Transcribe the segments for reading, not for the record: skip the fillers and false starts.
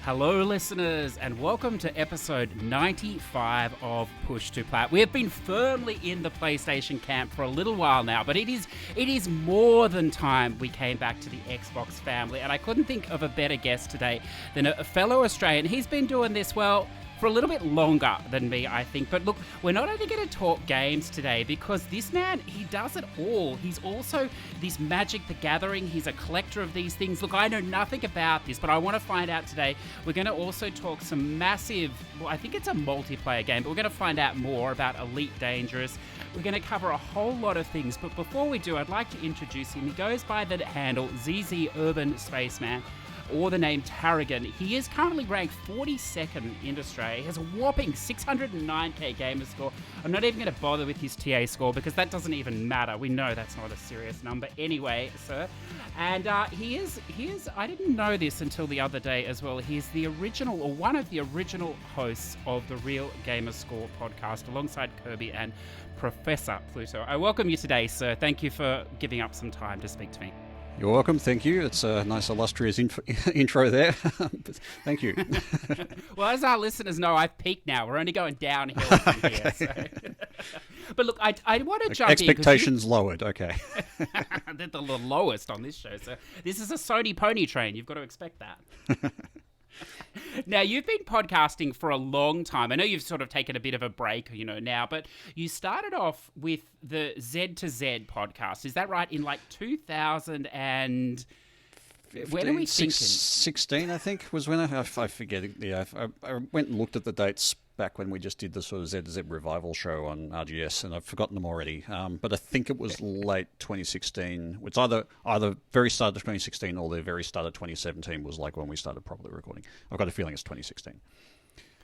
Hello listeners and welcome to episode 95 of Push2Plat. We have been firmly in the PlayStation camp for a little while now, but it is more than time we came back to the Xbox family, and I couldn't think of a better guest today than a fellow Australian. He's been doing this, well, for a little bit longer than me, I think. But look, we're not only going to talk games today, because this man, he does it all. He's also this Magic the Gathering. He's a collector of these things. Look, I know nothing about this, but I want to find out today. We're going to also talk some massive, well, I think it's a multiplayer game, but we're going to find out more about Elite Dangerous. We're going to cover a whole lot of things. But before we do, I'd like to introduce him. He goes by the handle zzUrbanSpaceman, or the name Tarragon. He is currently ranked 42nd in Australia. He has a whopping 609k gamer score. I'm not even going to bother with his TA score because that doesn't even matter. We know that's not a serious number anyway, sir. And he is, I didn't know this until the other day as well, he's the original, or one of the original hosts of the Real Gamerscore podcast alongside Kirby and Professor Pluto. I welcome you today, sir. Thank you for giving up some time to speak to me. You're welcome. Thank you. It's a nice, illustrious intro there. Thank you. Well, as our listeners know, I've peaked now. We're only going downhill from here. So. But look, I want to jump Expectations lowered. Okay. They're the lowest on this show. So this is a Sony pony train. You've got to expect that. Now, you've been podcasting for a long time. I know you've sort of taken a bit of a break, now, but you started off with the Zed podcast. Is that right? In like 2000 and... 15, when are we thinking? 16, I think, was when I forget. Yeah, I went and looked at the dates back when we just did the sort of ZZ revival show on RGS, and I've forgotten them already. But I think it was late 2016. It's either very start of 2016 or the very start of 2017 was like when we started properly recording. I've got a feeling it's 2016.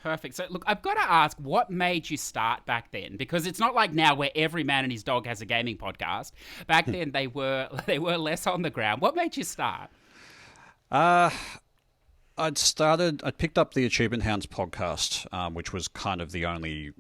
Perfect. So, look, I've got to ask, what made you start back then? Because it's not like now where every man and his dog has a gaming podcast. Back then, they were less on the ground. What made you start? I'd picked up the Achievement Hounds podcast, which was kind of the only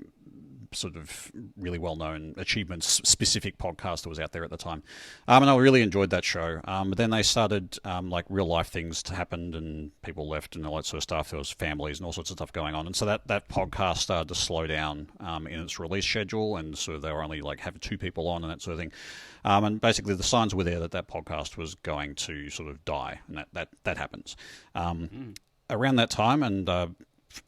sort of really well-known achievements-specific podcast that was out there at the time. And I really enjoyed that show. But then they started, like, real-life things to happen, and people left and all that sort of stuff. There was families and all sorts of stuff going on. And so that podcast started to slow down in its release schedule, and so they were only, like, have two people on and that sort of thing. And basically the signs were there that podcast was going to sort of die, and that happens. Around that time, and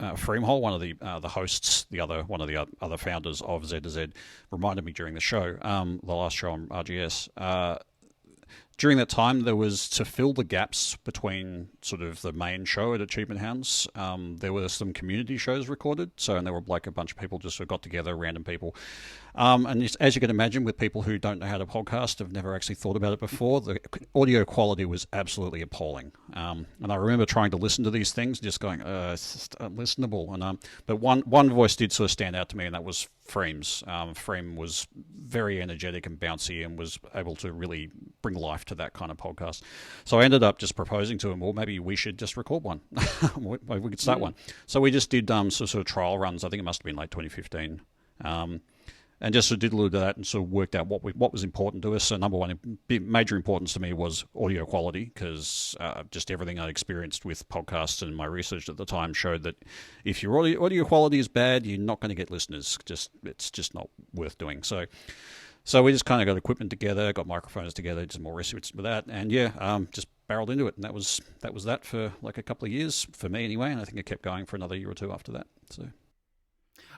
Freemhole, one of the hosts, one of the other founders of Z2Z, reminded me during the show, the last show on RGS. During that time, there was, to fill the gaps between sort of the main show at Achievement Hounds, there were some community shows recorded. And there were like a bunch of people just sort of got together, random people. And as you can imagine, with people who don't know how to podcast, have never actually thought about it before, the audio quality was absolutely appalling. And I remember trying to listen to these things, just going, it's just unlistenable. But one voice did sort of stand out to me, and that was Freem's. Freem was very energetic and bouncy and was able to really bring life to that kind of podcast. So I ended up just proposing to him, well, maybe we should just record one. We could start one. So we just did sort of trial runs. I think it must have been like 2015. And just sort of did a little bit of that and sort of worked out what was important to us. So number one, major importance to me was audio quality, because just everything I experienced with podcasts and my research at the time showed that if your audio quality is bad, you're not going to get listeners. It's just not worth doing. So we just kind of got equipment together, got microphones together, did some more research with that, and just barreled into it. And that was that for like a couple of years, for me anyway, and I think it kept going for another year or two after that. So.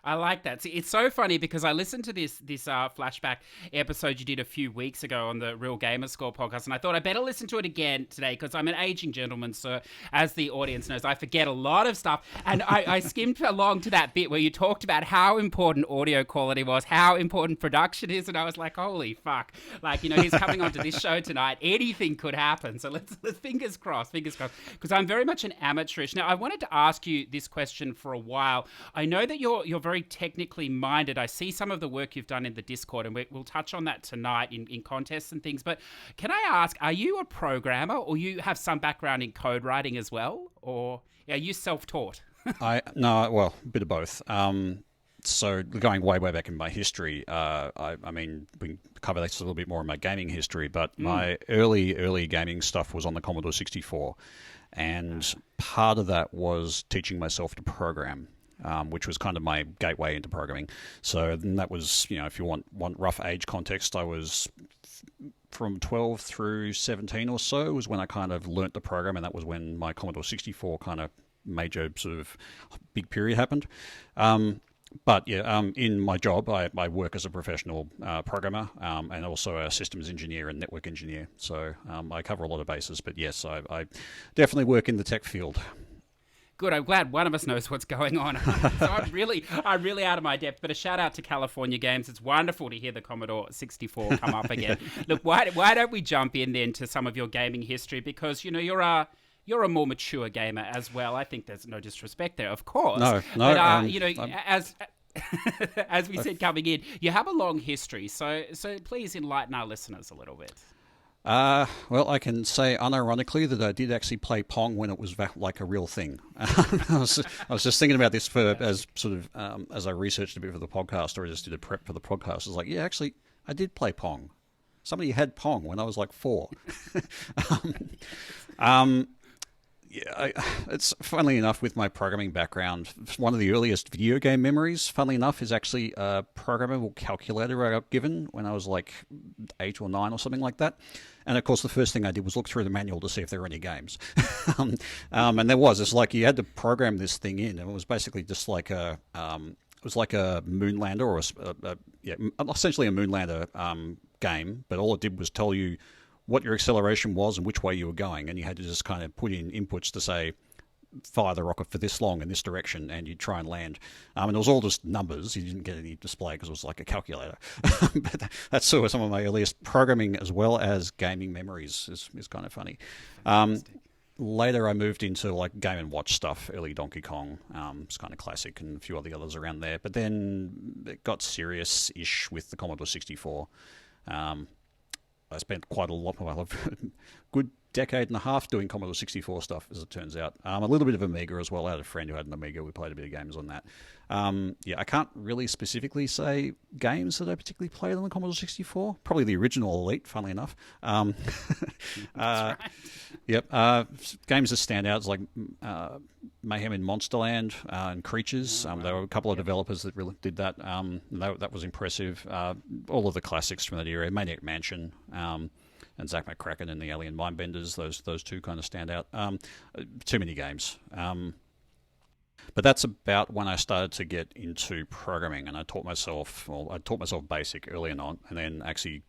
I like that. See, it's so funny because I listened to this flashback episode you did a few weeks ago on the Real Gamerscore podcast, and I thought I better listen to it again today because I'm an aging gentleman, so as the audience knows, I forget a lot of stuff. And I skimmed along to that bit where you talked about how important audio quality was, how important production is, and I was like, holy fuck. Like, he's coming onto this show tonight. Anything could happen. So let's fingers crossed, because I'm very much an amateurish. Now, I wanted to ask you this question for a while. I know that you're very technically minded. I see some of the work you've done in the Discord, and we'll touch on that tonight in contests and things. But can I ask, are you a programmer, or you have some background in code writing as well? Or are you self-taught? No, well, a bit of both. So going way back in my history, I mean, we can cover this a little bit more in my gaming history, but my early gaming stuff was on the Commodore 64, and part of that was teaching myself to program. Which was kind of my gateway into programming. So then that was, if you want rough age context, I was from 12 through 17 or so was when I kind of learnt the program, and that was when my Commodore 64 kind of major sort of big period happened. But yeah, in my job, I work as a professional programmer and also a systems engineer and network engineer. So I cover a lot of bases, but yes, I definitely work in the tech field. Good. I'm glad one of us knows what's going on. So I'm really out of my depth. But a shout out to California Games. It's wonderful to hear the Commodore 64 come up again. Look, why don't we jump in then to some of your gaming history? Because you're a more mature gamer as well. I think there's no disrespect there, of course. No. But as we said coming in, you have a long history. So please enlighten our listeners a little bit. Well, I can say unironically that I did actually play Pong when it was like a real thing. I was just thinking about this as I researched a bit for the podcast, or I just did a prep for the podcast. I was like, yeah, actually, I did play Pong. Somebody had Pong when I was like 4. It's funnily enough, with my programming background, one of the earliest video game memories, funnily enough, is actually a programmable calculator I got given when I was like 8 or 9 or something like that. And of course, the first thing I did was look through the manual to see if there were any games. And there was. It's like you had to program this thing in, and it was basically just like a Moonlander or essentially a Moonlander game. But all it did was tell you what your acceleration was and which way you were going, and you had to just kind of put in inputs to say, fire the rocket for this long in this direction, and you'd try and land. And it was all just numbers. You didn't get any display because it was like a calculator. But that's sort of some of my earliest programming as well as gaming memories is kind of funny. Later, I moved into like Game & Watch stuff, early Donkey Kong. It's kind of classic, and a few of the others around there. But then it got serious-ish with the Commodore 64. I spent quite a good decade and a half doing Commodore 64 stuff, as it turns out. A little bit of Amiga as well. I had a friend who had an Amiga. We played a bit of games on that. I can't really specifically say games that I particularly played on the Commodore 64. Probably the original Elite, funnily enough. That's right. Yep. Games that stand out is like Mayhem in Monsterland and Creatures. There were a couple of developers that really did that. That was impressive. All of the classics from that era. Maniac Mansion. And Zack McCracken and the Alien Mindbenders, those two kind of stand out. Too many games. But that's about when I started to get into programming, and I taught myself BASIC early on, and then actually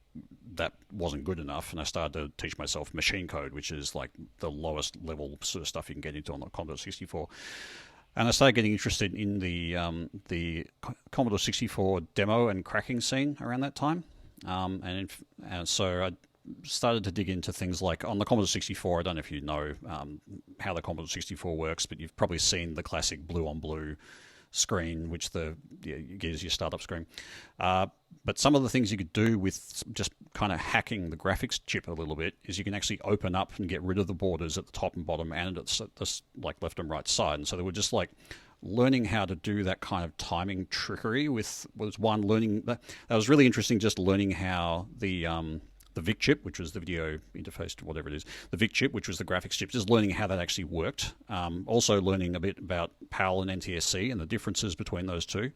that wasn't good enough, and I started to teach myself machine code, which is like the lowest level sort of stuff you can get into on the Commodore 64. And I started getting interested in the Commodore 64 demo and cracking scene around that time. And so I started to dig into things like on the Commodore 64. I don't know if you know how the Commodore 64 works, but you've probably seen the classic blue on blue screen, which gives your startup screen. But some of the things you could do with just kind of hacking the graphics chip a little bit is you can actually open up and get rid of the borders at the top and bottom and at the like left and right side. And so they were just like learning how to do that kind of timing trickery was learning that was really interesting. Just learning how the VIC chip, which was the video interface to whatever it is, the VIC chip, which was the graphics chip, just learning how that actually worked. Also learning a bit about PAL and NTSC and the differences between those two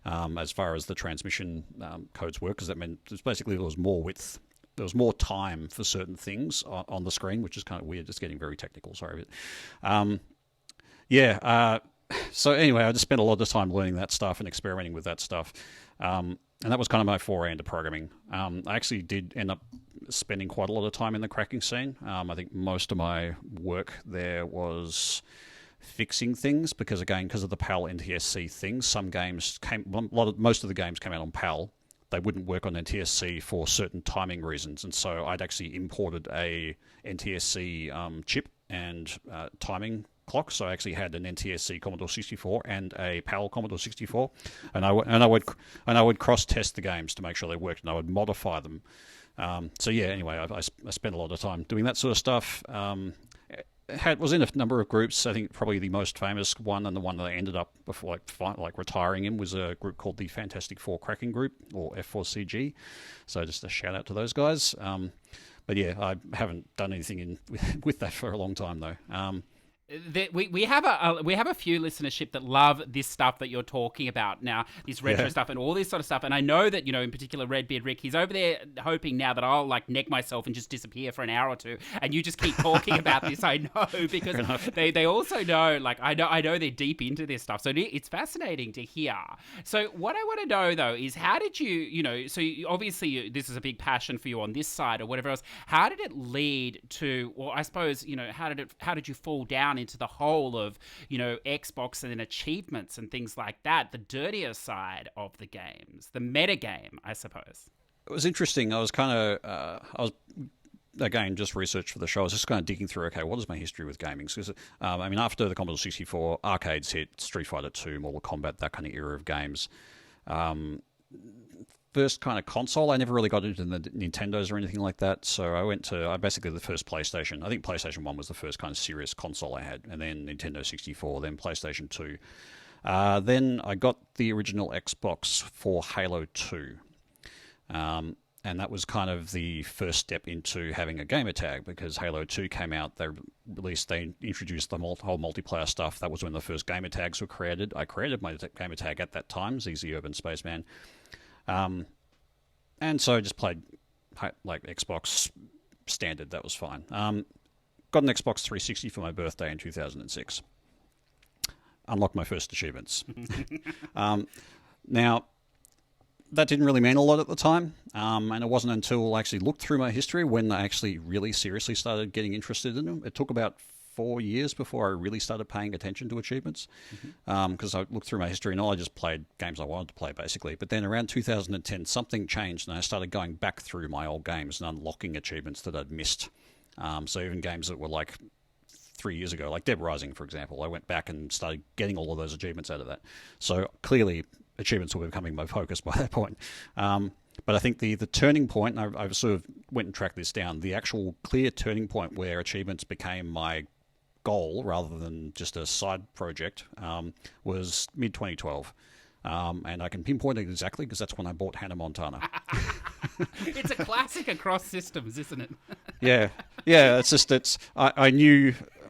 as far as the transmission codes work, because that meant there was more width. There was more time for certain things on the screen, which is kind of weird, just getting very technical, sorry. So anyway, I just spent a lot of time learning that stuff and experimenting with that stuff. And that was kind of my foray into programming. I actually did end up spending quite a lot of time in the cracking scene. I think most of my work there was fixing things because of the PAL NTSC thing. Most of the games came out on PAL. They wouldn't work on NTSC for certain timing reasons, and so I'd actually imported a NTSC chip and timing clock. So I actually had an NTSC Commodore 64 and a PAL Commodore 64, and I would cross test the games to make sure they worked, and I would modify them. Anyway, I spent a lot of time doing that sort of stuff. was in a number of groups. I think probably the most famous one, and the one that I ended up before like retiring in, was a group called the Fantastic Four Cracking Group, or F4CG. So just a shout out to those guys. But yeah, I haven't done anything with that for a long time though. We have a few listenership that love this stuff that you're talking about now, this retro stuff and all this sort of stuff. And I know that, in particular, Redbeard Rick, he's over there hoping now that I'll like neck myself and just disappear for an hour or two, and you just keep talking about this. I know, because they also know, like, I know they're deep into this stuff, so it's fascinating to hear. So what I want to know though is, how did obviously this is a big passion for you on this side or whatever else. How did it lead to, or I suppose, how did you fall down into the whole of, Xbox and then achievements and things like that, the dirtier side of the games, the meta game, I suppose? It was interesting. I was again, just research for the show. I was just kind of digging through, okay, what is my history with gaming? Because, after the Commodore 64, arcades hit, Street Fighter 2, Mortal Kombat, that kind of era of games. First kind of console, I never really got into the Nintendos or anything like that, so I basically the first PlayStation. I think PlayStation 1 was the first kind of serious console I had, and then Nintendo 64, then PlayStation 2. Then I got the original Xbox for Halo 2, and that was kind of the first step into having a gamer tag, because Halo 2 came out, they introduced the whole multiplayer stuff. That was when the first gamer tags were created. I created my gamer tag at that time, zzUrbanSpaceman. And so I just played like Xbox standard. That was fine. Got an Xbox 360 for my birthday in 2006. Unlocked my first achievements. Now, that didn't really mean a lot at the time. And it wasn't until I actually looked through my history when I actually really seriously started getting interested in them. It took about 4 years before I really started paying attention to achievements, because I looked through my history and I just played games I wanted to play, basically. But then around 2010, something changed, and I started going back through my old games and unlocking achievements that I'd missed. So even games that were like 3 years ago, like Dead Rising, for example, I went back and started getting all of those achievements out of that. So clearly, achievements were becoming my focus by that point. But I think the turning point, and I've sort of went and tracked this down, the actual clear turning point where achievements became my goal rather than just a side project, was mid-2012. And I can pinpoint it exactly because that's when I bought Hannah Montana. It's a classic across systems, isn't it? Yeah.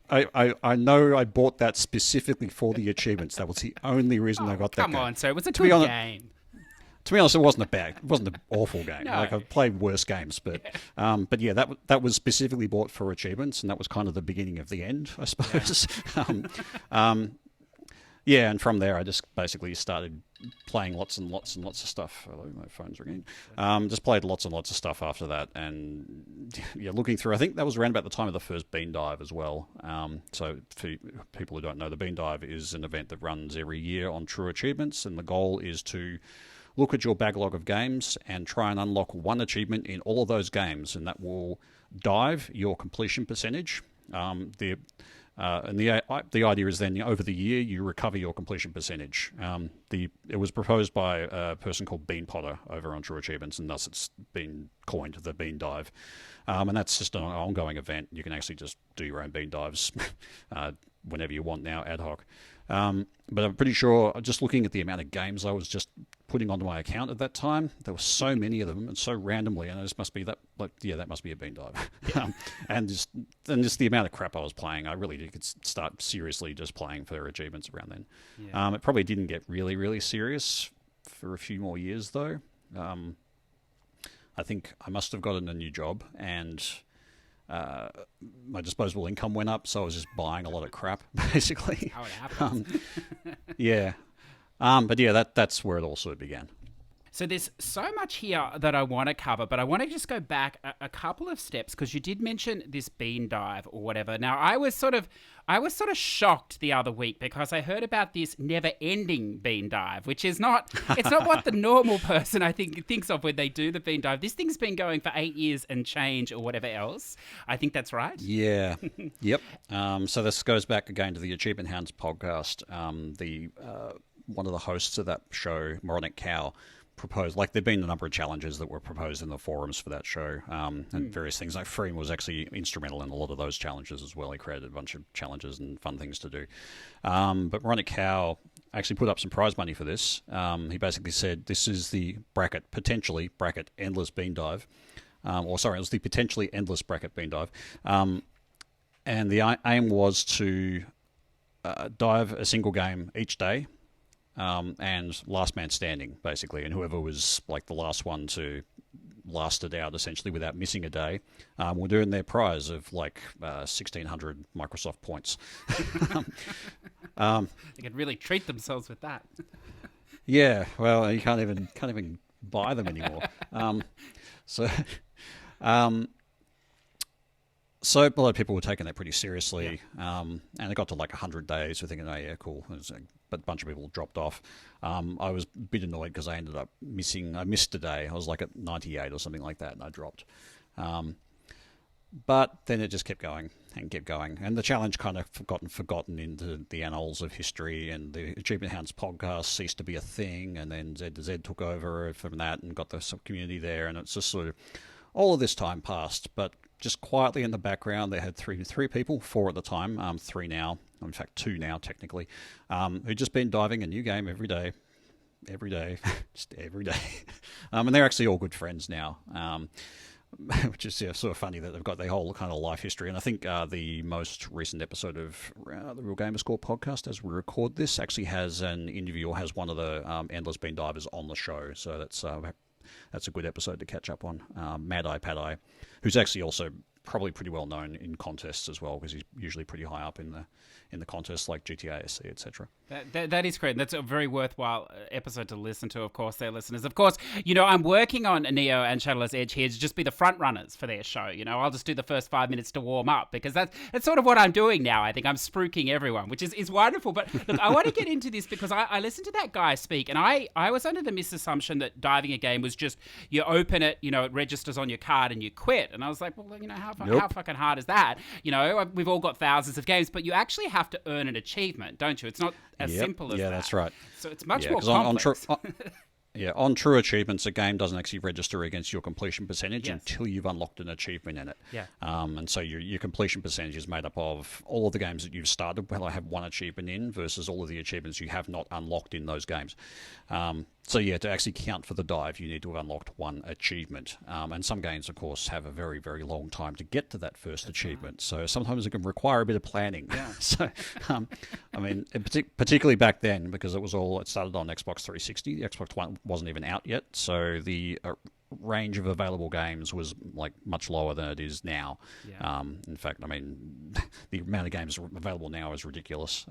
I know I bought that specifically for the achievements. That was the only reason I got that game. Come on, so it was a good game. To be honest, it wasn't an awful game. No. Like, I've played worse games, but yeah, that was specifically bought for achievements, and that was kind of the beginning of the end, I suppose. Yeah, and from there I just basically started playing lots and lots and lots of stuff. Hello, my phone's ringing. Just played lots and lots of stuff after that, and yeah, looking through, I think that was around about the time of the first Beandive as well. So for people who don't know, the Beandive is an event that runs every year on True Achievements, and the goal is to look at your backlog of games and try and unlock one achievement in all of those games, and that will dive your completion percentage. The idea is then over the year you recover your completion percentage. It was proposed by a person called Bean Potter over on True Achievements, and thus it's been coined the Bean Dive. And that's just an ongoing event. You can actually just do your own Bean Dives whenever you want now, ad hoc. But I'm pretty sure, just looking at the amount of games I was just putting onto my account at that time, there were so many of them and so randomly, and it must be that, that must be a Bean Dive. Yeah. and just the amount of crap I was playing, I really did start seriously just playing for achievements around then. Yeah. It probably didn't get really, really serious for a few more years though. I think I must have gotten a new job, and my disposable income went up, so I was just buying a lot of crap, basically. How it happens. Yeah. But yeah, that's where it all sort of began. So there's so much here that I want to cover, but I want to just go back a couple of steps, because you did mention this Bean Dive or whatever. Now, I was sort of shocked the other week because I heard about this never-ending Bean Dive, which is it's not what the normal person, I think, thinks of when they do the Bean Dive. This thing's been going for 8 years and change or whatever else. I think that's right. Yeah. Yep. So this goes back again to the Achievement Hounds podcast. One of the hosts of that show, Moronic Cow, proposed, like there've been a number of challenges that were proposed in the forums for that show, and various things. Like Freem was actually instrumental in a lot of those challenges as well. He created a bunch of challenges and fun things to do. But Moronic Howe actually put up some prize money for this. He basically said this is the potentially endless bean dive. It was the potentially endless bean dive. And the aim was to dive a single game each day, and last man standing, basically. And whoever was like the last one to last it out, essentially, without missing a day, were doing their prize of like 1,600 Microsoft points. They could really treat themselves with that. Yeah, well, you can't even buy them anymore. So a lot of people were taking that pretty seriously, and it got to like 100 days. We're thinking, oh yeah, cool. But a bunch of people dropped off. I was a bit annoyed because I ended up I missed a day. I was like at 98 or something like that, and I dropped. But then it just kept going and kept going. And the challenge kind of forgotten into the annals of history, and the Achievement Hounds podcast ceased to be a thing, and then Zed took over from that and got the community there, and it's just sort of all of this time passed, but just quietly in the background, they had three people, 4 at the time, 3 now, in fact 2 now technically, who'd just been diving a new game every day, just every day. And they're actually all good friends now, which is sort of funny that they've got their whole kind of life history. And I think the most recent episode of the Real Gamerscore podcast, as we record this, actually has an interview or has one of the Endless Bean Divers on the show. So that's a good episode to catch up on. Mad Eye Pad Eye, who's actually also probably pretty well known in contests as well, because he's usually pretty high up in the contests like GTA SC, etc. That is correct. That's a very worthwhile episode to listen to, of course, their listeners. Of course, I'm working on Neo and Shadowless Edge here to just be the front runners for their show. I'll just do the first 5 minutes to warm up, because that's sort of what I'm doing now. I think I'm spruiking everyone, which is wonderful. But look, I want to get into this because I listened to that guy speak, and I was under the misassumption that diving a game was just you open it, it registers on your card and you quit. And I was like, well, how fucking hard is that? We've all got thousands of games, but you actually have to earn an achievement, don't you? It's not as simple as that. Yeah, that's right. So it's much more complex. On true achievements, a game doesn't actually register against your completion percentage until you've unlocked an achievement in it. Yeah. And so your completion percentage is made up of all of the games that you've started, well, I have one achievement in, versus all of the achievements you have not unlocked in those games. So to actually count for the dive, you need to have unlocked one achievement. And some games, of course, have a very, very long time to get to that first achievement. Right. So sometimes it can require a bit of planning. Yeah. So, particularly back then, because it started on Xbox 360. The Xbox One wasn't even out yet. So the range of available games was like much lower than it is now. Yeah. In fact, the amount of games available now is ridiculous.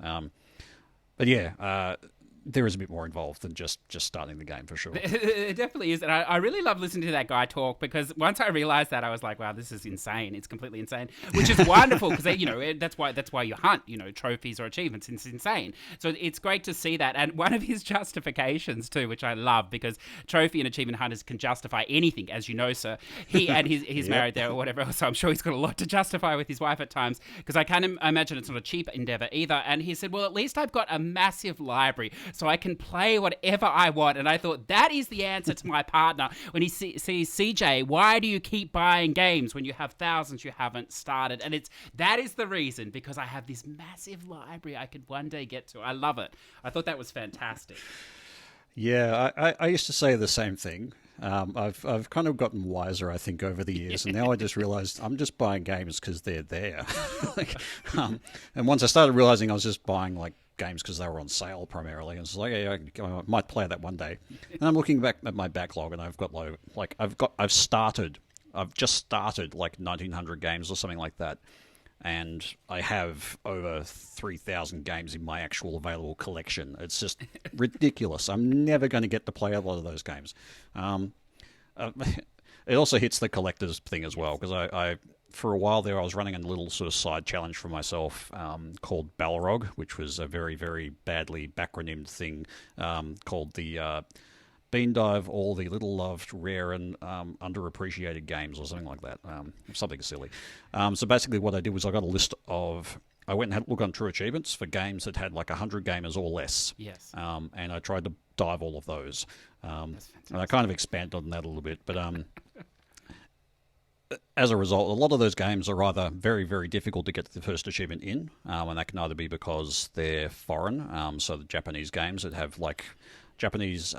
There is a bit more involved than just starting the game, for sure. It definitely is. And I really love listening to that guy talk, because once I realized that, I was like, wow, this is insane. It's completely insane, which is wonderful, because that's why you hunt, trophies or achievements. It's insane. So it's great to see that. And one of his justifications too, which I love, because trophy and achievement hunters can justify anything, as you know, sir. He and he's married there or whatever else, so I'm sure he's got a lot to justify with his wife at times, because I can't imagine it's not a cheap endeavor either. And he said, well, at least I've got a massive library, so I can play whatever I want. And I thought that is the answer to my partner when he sees CJ, why do you keep buying games when you have thousands you haven't started? And that is the reason, because I have this massive library I could one day get to. I love it. I thought that was fantastic. Yeah, I used to say the same thing. I've kind of gotten wiser, I think, over the years, and now I just realized I'm just buying games because they're there. And once I started realizing I was just buying games because they were on sale primarily, and it's like, I might play that one day. And I'm looking back at my backlog, and I've just started 1,900 games or something like that, and I have over 3,000 games in my actual available collection. It's just ridiculous. I'm never going to get to play a lot of those games. It also hits the collector's thing as well, because I for a while there, I was running a little sort of side challenge for myself called Balrog, which was a very, very badly backronymmed thing called the Bean Dive, all the little loved, rare, and underappreciated games, or something like that. Something silly. So basically what I did was I got a list of I went and had a look on True Achievements for games that had like 100 gamers or less. Yes. And I tried to dive all of those. And I kind of expanded on that a little bit. But as a result, a lot of those games are either very, very difficult to get the first achievement in, and that can either be because they're foreign, so the Japanese games that have like Japanese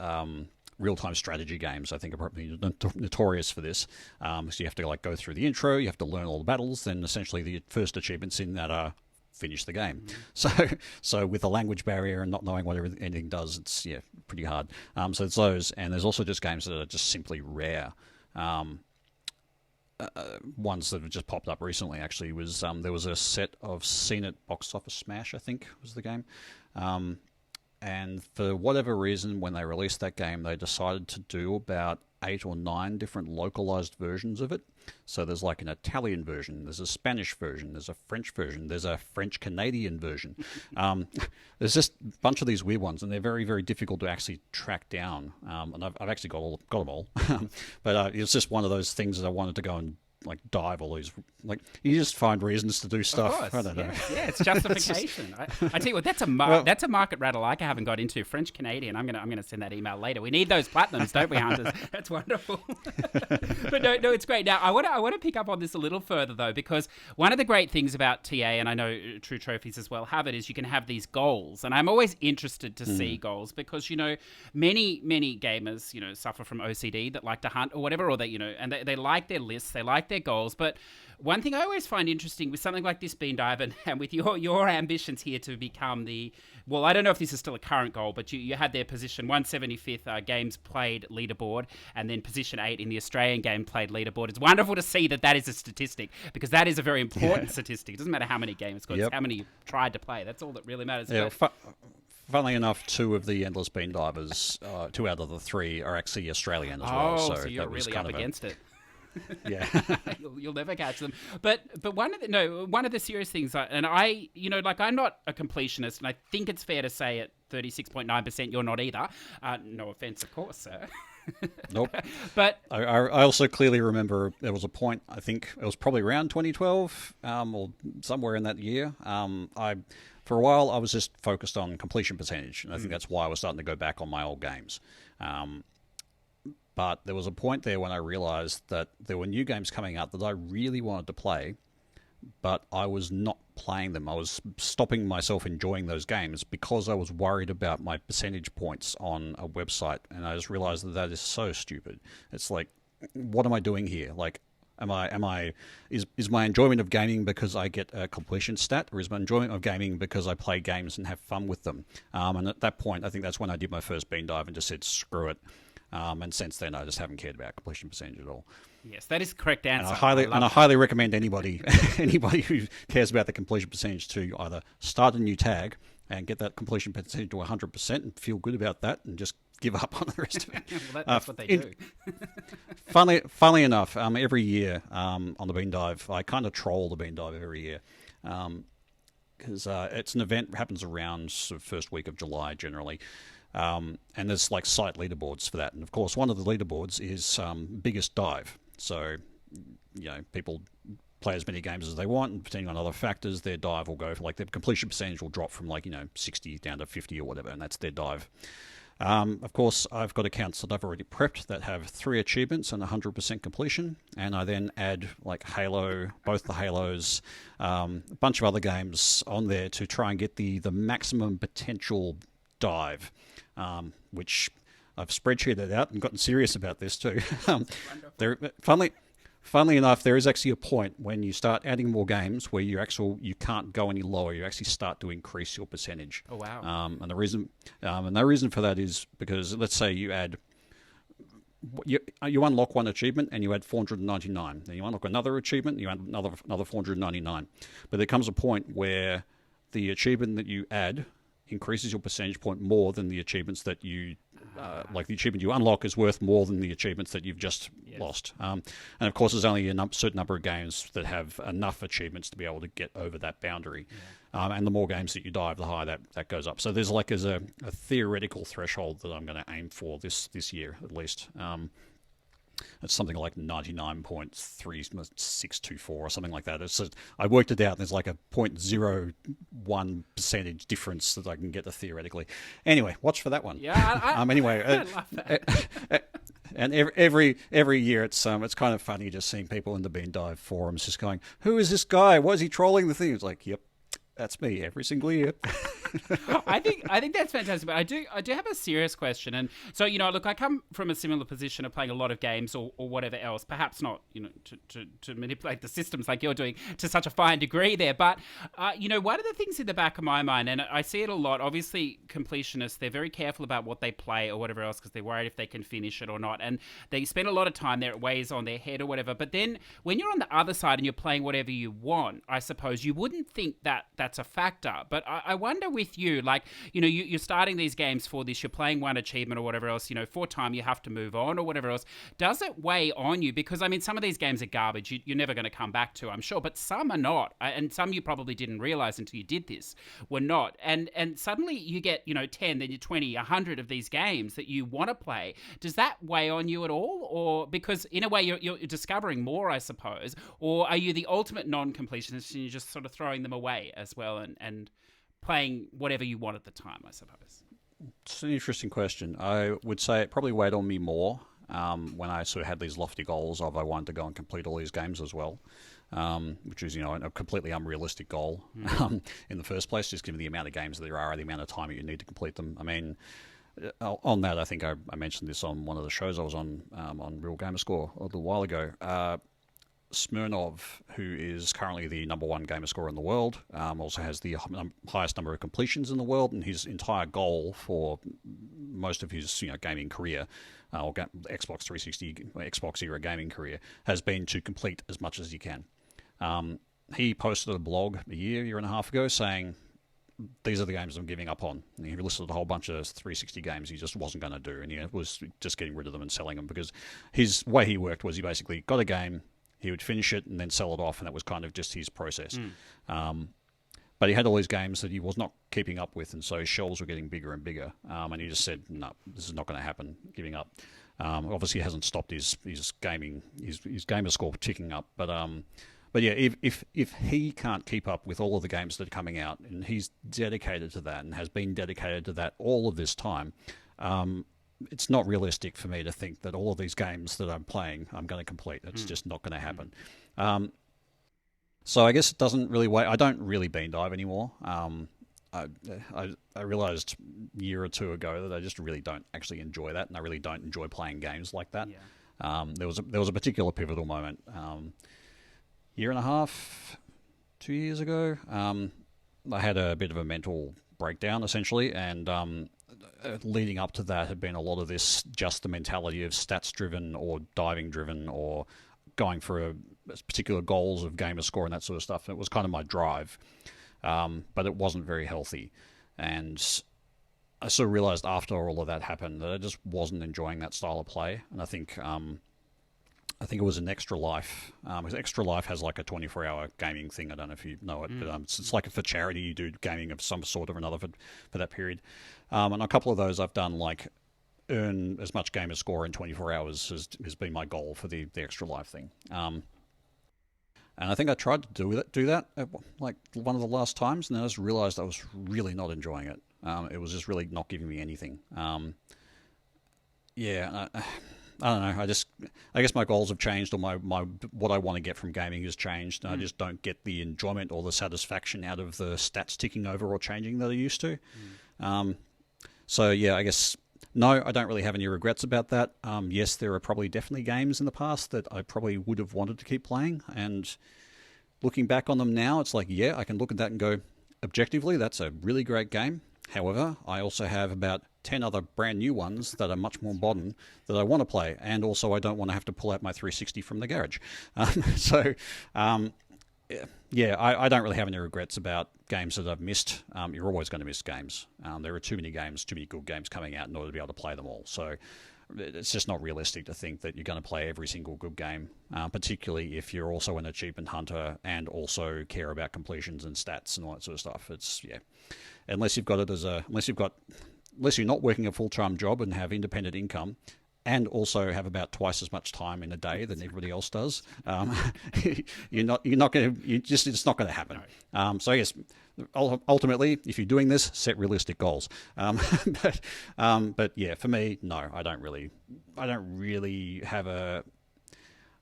real-time strategy games, I think, are probably notorious for this. So you have to like go through the intro, you have to learn all the battles, then essentially the first achievements in that are finish the game. So with a language barrier and not knowing what anything does, it's pretty hard. So it's those, and there's also just games that are just simply rare. Ones that have just popped up recently actually was there was a set of Seen It Box Office Smash, I think was the game. And for whatever reason, when they released that game, they decided to do about 8 or 9 different localized versions of it. So there's like an Italian version, there's a Spanish version, there's a French version, there's a French-Canadian version. There's just a bunch of these weird ones, and they're very, very difficult to actually track down. And I've actually got them all. But it's just one of those things that I wanted to go and like dive all these, like you just find reasons to do stuff. Of course, I don't know. Yeah, it's justification. I tell you what, that's a market rattle I haven't got into. French Canadian. I'm gonna send that email later. We need those platinums, don't we, Hunters? That's wonderful. But no, it's great. Now I want to pick up on this a little further though, because one of the great things about TA, and I know True Trophies as well have it, is you can have these goals, and I'm always interested to see goals because many gamers suffer from OCD that like to hunt or whatever, or they and they like their lists, they like their goals. But one thing I always find interesting with something like this, Beandiver, and with your ambitions here to become I don't know if this is still a current goal, but you had their position 175th games played leaderboard, and then position 8 in the Australian game played leaderboard. It's wonderful to see that is a statistic, because that is a very important statistic. It doesn't matter how many games scored, it's how many you tried to play. That's all that really matters. Yeah, funnily enough, 2 of the Endless Beandivers, 2 out of the 3 are actually Australian as well. So you're really up against it. Yeah. You'll never catch them. But one of the serious things, and I'm not a completionist, and I think it's fair to say at 36.9% you're not either. No offense, of course, sir. Nope. But I also clearly remember there was a point, I think it was probably around 2012 or somewhere in that year. For a while, I was just focused on completion percentage, and I think that's why I was starting to go back on my old games. But there was a point there when I realized that there were new games coming out that I really wanted to play, but I was not playing them. I was stopping myself enjoying those games because I was worried about my percentage points on a website, and I just realized that is so stupid. It's like, what am I doing here? Like, is my enjoyment of gaming because I get a completion stat, or is my enjoyment of gaming because I play games and have fun with them? And at that point, I think that's when I did my first bean dive and just said, screw it. And since then, I just haven't cared about completion percentage at all. Yes, that is the correct answer. And I highly recommend anybody who cares about the completion percentage to either start a new tag and get that completion percentage to 100% and feel good about that, and just give up on the rest of it. Well, that's what they do. Funnily enough, every year on the Bean Dive, I kind of troll the Bean Dive every year. Because it's an event that happens around sort of first week of July generally. And there's like site leaderboards for that. And of course, one of the leaderboards is biggest dive. So, people play as many games as they want, and depending on other factors, their dive will go for, like, their completion percentage will drop from 60 down to 50 or whatever, and that's their dive. Of course, I've got accounts that I've already prepped that have 3 achievements and 100% completion, and I then add like Halo, both the Halos, a bunch of other games on there to try and get the maximum potential dive, which I've spreadsheeted out and gotten serious about this too. Funnily enough, there is actually a point when you start adding more games where you can't go any lower. You actually start to increase your percentage. Oh wow! And the reason for that is because, let's say you unlock one achievement and you add 499. Then you unlock another achievement and you add another 499. But there comes a point where the achievement that you add increases your percentage point more than the achievements that you like the achievement you unlock is worth more than the achievements that you've just lost. And of course, there's only a certain number of games that have enough achievements to be able to get over that boundary. And the more games that you dive, the higher that goes up. So there's a theoretical threshold that I'm going to aim for this year at least. it's something like 99.3624 or something like that. I worked it out, and there's like a 0.01% difference that I can get to theoretically. Anyway, watch for that one. Yeah, anyway, I love that. and every year it's kind of funny just seeing people in the Beandiver forums just going, "Who is this guy? Why is he trolling the thing?" It's like, yep, that's me every single year. I think that's fantastic. But I do have a serious question. And so, look, I come from a similar position of playing a lot of games or whatever else, perhaps not, to manipulate the systems like you're doing to such a fine degree there. But, one of the things in the back of my mind, and I see it a lot, obviously completionists, they're very careful about what they play or whatever else because they're worried if they can finish it or not. And they spend a lot of time there, it weighs on their head or whatever. But then when you're on the other side and you're playing whatever you want, I suppose you wouldn't think that that's a factor. But I wonder with you, like, you're starting these games for this, you're playing one achievement or whatever else, for time you have to move on or whatever else. Does it weigh on you? Because, I mean, some of these games are garbage. You're never going to come back to, I'm sure, but some are not. And some you probably didn't realize until you did this were not. And suddenly you get, 10, then you're 20, 100 of these games that you want to play. Does that weigh on you at all? Or because in a way you're discovering more, I suppose, or are you the ultimate non-completionist and you're just sort of throwing them away as well and playing whatever you want at the time, I suppose? It's an interesting question. I would say it probably weighed on me more when I sort of had these lofty goals of I wanted to go and complete all these games as well, which is, a completely unrealistic goal in the first place, just given the amount of games that there are, the amount of time that you need to complete them. I mean, on that, I think I mentioned this on one of the shows I was on Real Gamerscore a little while ago. Smirnov, who is currently the #1 gamer scorer in the world, also has the highest number of completions in the world, and his entire goal for most of his gaming career, or Xbox 360, Xbox era gaming career, has been to complete as much as he can. He posted a blog a year and a half ago saying, these are the games I'm giving up on. And he listed a whole bunch of 360 games he just wasn't going to do, and he was just getting rid of them and selling them, because his way he worked was he basically got a game, he would finish it and then sell it off, and that was kind of just his process. But he had all these games that he was not keeping up with, and so his shelves were getting bigger and bigger. And he just said, no, this is not going to happen, giving up. Obviously, he hasn't stopped his gamer score ticking up. But yeah, if he can't keep up with all of the games that are coming out, and he's dedicated to that and has been dedicated to that all of this time, it's not realistic for me to think that all of these games that I'm playing I'm going to complete. It's just not going to happen. So I guess it doesn't really weigh. I don't really Beandive anymore. I realized a year or two ago that I just really don't actually enjoy that, and I really don't enjoy playing games like that. Yeah. There was a particular pivotal moment, year and a half, 2 years ago. I had a bit of a mental breakdown essentially, and leading up to that had been a lot of this, just the mentality of stats driven or diving driven or going for particular goals of gamer score and that sort of stuff. And it was kind of my drive, but it wasn't very healthy. And I sort of realized after all of that happened that I just wasn't enjoying that style of play. And I think it was an Extra Life. Because Extra Life has like a 24-hour gaming thing. I don't know if you know it, but it's like for charity. You do gaming of some sort or another for that period. And a couple of those I've done, like earn as much gamer score in 24 hours has been my goal for the Extra Life thing. And I think I tried to do that at, like, one of the last times, and then I just realized I was really not enjoying it. It was just really not giving me anything. Yeah, I don't know. I guess my goals have changed, or my what I want to get from gaming has changed. And I just don't get the enjoyment or the satisfaction out of the stats ticking over or changing that I used to. So yeah, I guess no, I don't really have any regrets about that. Yes, there are probably definitely games in the past that I probably would have wanted to keep playing, and looking back on them now, it's like, yeah, I can look at that and go, objectively, that's a really great game. However, I also have about 10 other brand new ones that are much more modern that I want to play, and also I don't want to have to pull out my 360 from the garage. Yeah, I don't really have any regrets about games that I've missed. You're always going to miss games. There are too many good games coming out in order to be able to play them all. So it's just not realistic to think that you're going to play every single good game, particularly if you're also an achievement hunter and also care about completions and stats and all that sort of stuff. It's, yeah, unless you're not working a full-time job and have independent income and also have about twice as much time in a day than everybody else does, you're not going to, it's not going to happen. No. So yes, ultimately, if you're doing this, set realistic goals. But yeah, for me, no, I don't really have a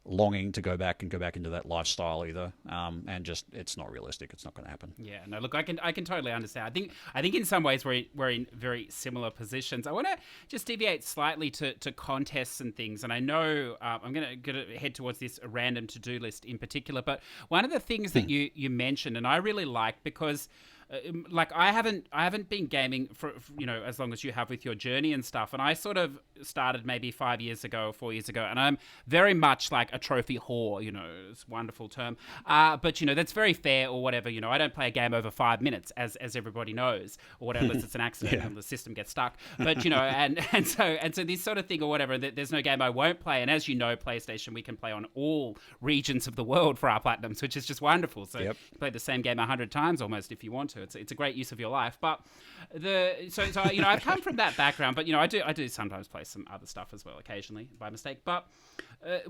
longing to go back into that lifestyle either, and just it's not realistic. It's not going to happen. Yeah, no. Look, I can totally understand. I think in some ways we're in very similar positions. I want to just deviate slightly to contests and things, and I know I'm going to head towards this random to-do list in particular. But one of the things that you mentioned, and I really like because. Like I haven't been gaming for as long as you have with your journey and stuff, and I sort of started maybe 5 years ago or 4 years ago, and I'm very much like a trophy whore, it's a wonderful term, but that's very fair or whatever. I don't play a game over 5 minutes as everybody knows or whatever, unless it's an accident and the system gets stuck. But and so this sort of thing or whatever, there's no game I won't play. And as you know, PlayStation, we can play on all regions of the world for our platinums, which is just wonderful. So you can play the same game 100 times almost if you want to. It's a great use of your life. But I've come from that background, but I do sometimes play some other stuff as well occasionally by mistake. But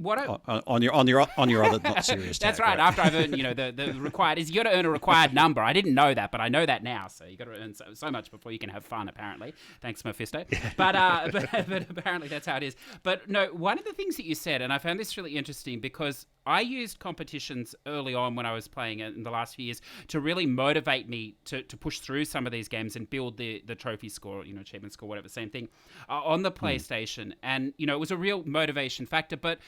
on your other not serious that's tag, right. After I've earned the required is you got to earn a required number. I didn't know that, but I know that now. So you got to earn so much before you can have fun. Apparently, thanks Mephisto. But apparently that's how it is. But no, one of the things that you said, and I found this really interesting because I used competitions early on when I was playing it in the last few years to really motivate me to push through some of these games and build the trophy score, achievement score, whatever, same thing, on the PlayStation. And, it was a real motivation factor. But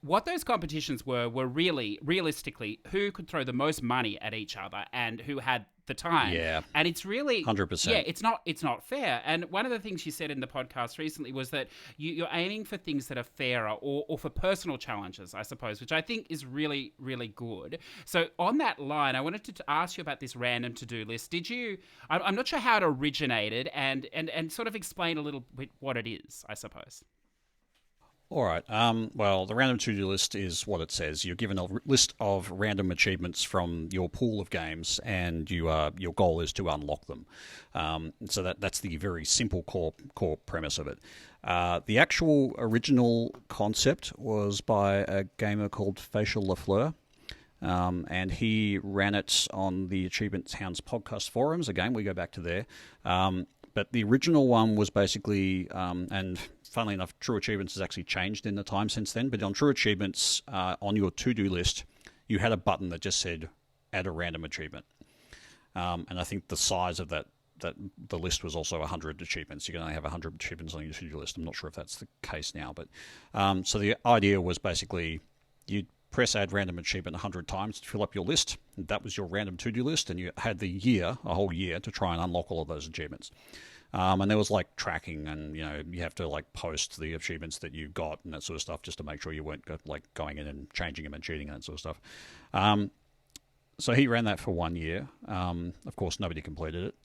what those competitions were really, realistically, who could throw the most money at each other and who had the time. Yeah. And it's really 100%. Yeah, it's not fair. And one of the things you said in the podcast recently was that you're aiming for things that are fairer or for personal challenges, I suppose, which I think is really, really good. So on that line, I wanted to ask you about this random to-do list. I'm not sure how it originated and sort of explain a little bit what it is, I suppose. All right. Well, the random to-do list is what it says. You're given a list of random achievements from your pool of games, and your goal is to unlock them. So that's the very simple core premise of it. The actual original concept was by a gamer called Facial Lafleur. And he ran it on the Achievement Hounds podcast forums. Again, we go back to there. But the original one was basically, and funnily enough, True Achievements has actually changed in the time since then. But on True Achievements, on your to-do list, you had a button that just said, add a random achievement. And I think the size of that the list was also 100 achievements. You can only have 100 achievements on your to-do list. I'm not sure if that's the case now. But so the idea was basically you'd press add random achievement 100 times to fill up your list. That was your random to-do list, and you had a whole year, to try and unlock all of those achievements. And there was like tracking, and you have to like post the achievements that you got and that sort of stuff, just to make sure you weren't like going in and changing them and cheating and that sort of stuff. So he ran that for 1 year. Of course, nobody completed it.